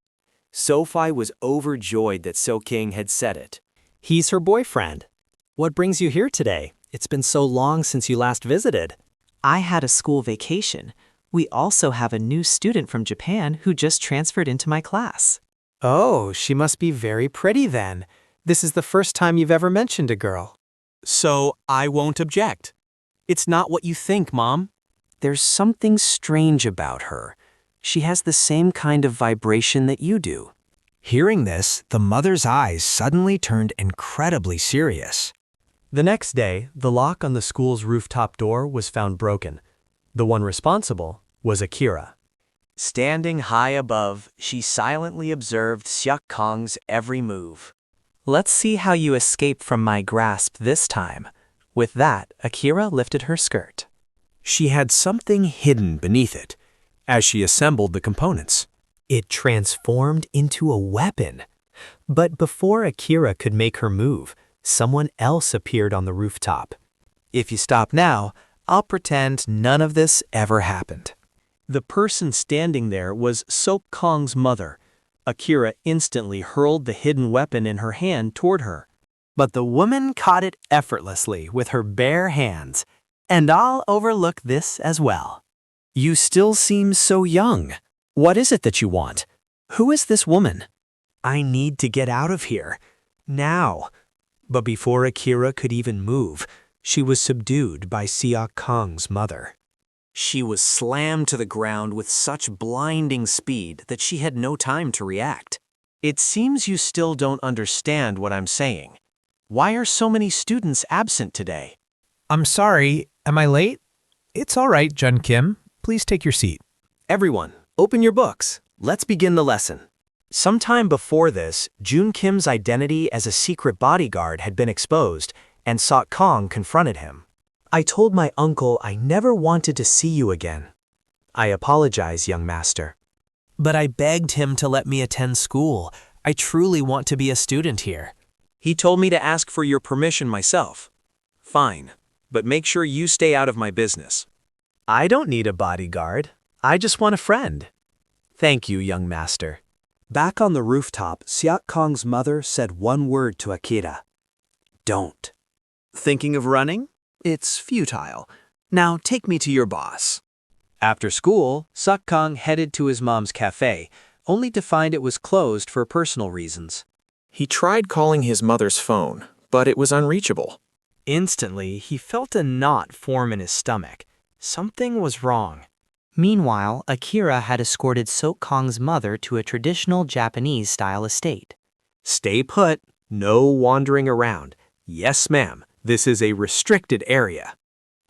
Sofi was overjoyed that King had said it. He's her boyfriend. What brings you here today? It's been so long since you last visited. I had a school vacation. We also have a new student from Japan who just transferred into my class. Oh, she must be very pretty then. This is the first time you've ever mentioned a girl. So I won't object. It's not what you think, Mom. There's something strange about her. She has the same kind of vibration that you do. Hearing this, the mother's eyes suddenly turned incredibly serious. The next day, the lock on the school's rooftop door was found broken. The one responsible was Akira. Standing high above, she silently observed Kang's every move. Let's see how you escape from my grasp this time. With that, Akira lifted her skirt. She had something hidden beneath it. As she assembled the components, it transformed into a weapon. But before Akira could make her move, someone else appeared on the rooftop. If you stop now, I'll pretend none of this ever happened. The person standing there was Kang's mother. Akira instantly hurled the hidden weapon in her hand toward her. But the woman caught it effortlessly with her bare hands. And I'll overlook this as well. You still seem so young. What is it that you want? Who is this woman? I need to get out of here. Now. But before Akira could even move, she was subdued by Kang's mother. She was slammed to the ground with such blinding speed that she had no time to react. It seems you still don't understand what I'm saying. Why are so many students absent today? I'm sorry, am I late? It's all right, Jun Kim. Please take your seat. Everyone, open your books. Let's begin the lesson. Sometime before this, Jun Kim's identity as a secret bodyguard had been exposed, and Kang confronted him. I told my uncle I never wanted to see you again. I apologize, young master. But I begged him to let me attend school. I truly want to be a student here. He told me to ask for your permission myself. Fine, but make sure you stay out of my business. I don't need a bodyguard. I just want a friend. Thank you, young master. Back on the rooftop, Kang's mother said one word to Akira. Don't. Thinking of running? It's futile. Now take me to your boss. After school, Kang headed to his mom's cafe, only to find it was closed for personal reasons. He tried calling his mother's phone, but it was unreachable. Instantly, he felt a knot form in his stomach. Something was wrong. Meanwhile, Akira had escorted Sok Kang's mother to a traditional Japanese-style estate. Stay put. No wandering around. Yes, ma'am. This is a restricted area.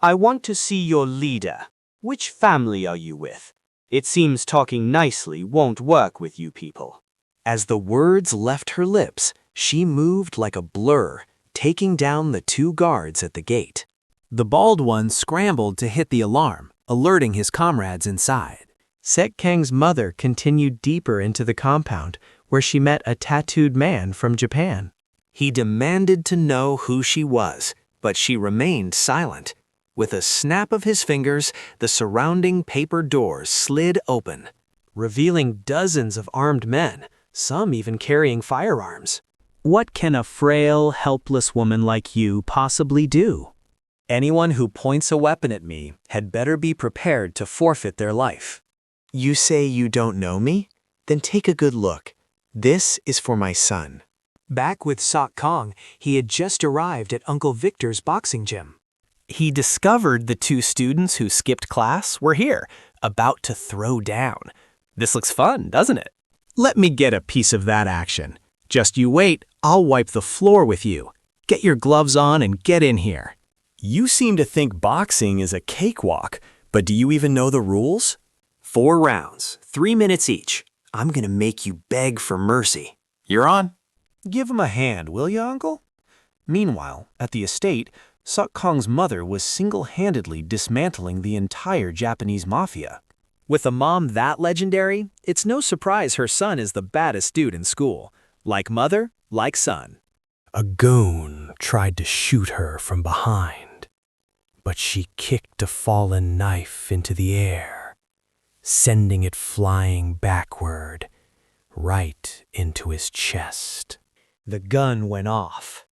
I want to see your leader. Which family are you with? It seems talking nicely won't work with you people. As the words left her lips, she moved like a blur, taking down the 2 guards at the gate. The bald one scrambled to hit the alarm, alerting his comrades inside. Set Kang's mother continued deeper into the compound, where she met a tattooed man from Japan. He demanded to know who she was, but she remained silent. With a snap of his fingers, the surrounding paper doors slid open, revealing dozens of armed men, some even carrying firearms. What can a frail, helpless woman like you possibly do? Anyone who points a weapon at me had better be prepared to forfeit their life. You say you don't know me? Then take a good look. This is for my son. Back with Sok Kang, he had just arrived at Uncle Victor's boxing gym. He discovered the 2 students who skipped class were here, about to throw down. This looks fun, doesn't it? Let me get a piece of that action. Just you wait, I'll wipe the floor with you. Get your gloves on and get in here. You seem to think boxing is a cakewalk, but do you even know the rules? 4 rounds, 3 minutes each. I'm gonna make you beg for mercy. You're on. Give him a hand, will you, Uncle? Meanwhile, at the estate, Sok Kang's mother was single-handedly dismantling the entire Japanese mafia. With a mom that legendary, it's no surprise her son is the baddest dude in school. Like mother, like son. A goon tried to shoot her from behind, but she kicked a fallen knife into the air, sending it flying backward, right into his chest. The gun went off,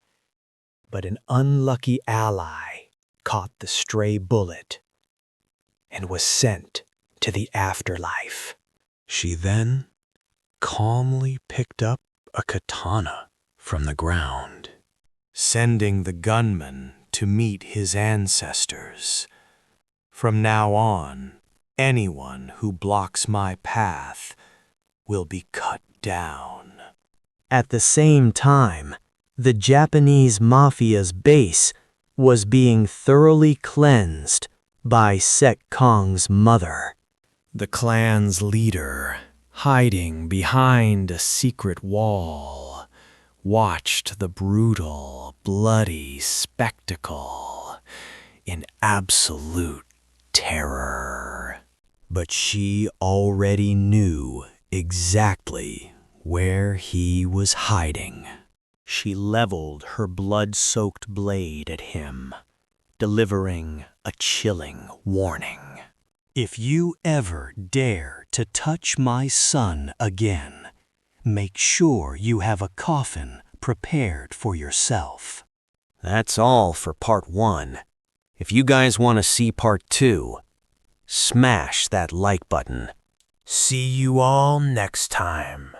but an unlucky ally caught the stray bullet and was sent to the afterlife. She then calmly picked up a katana from the ground, sending the gunman to meet his ancestors. From now on, anyone who blocks my path will be cut down. At the same time, the Japanese mafia's base was being thoroughly cleansed by Set Kang's mother. The clan's leader, hiding behind a secret wall, watched the brutal, bloody spectacle in absolute terror. But she already knew exactly where he was hiding. She leveled her blood-soaked blade at him, delivering a chilling warning. If you ever dare to touch my son again, make sure you have a coffin prepared for yourself. That's all for part 1. If you guys want to see part 2, smash that like button. See you all next time.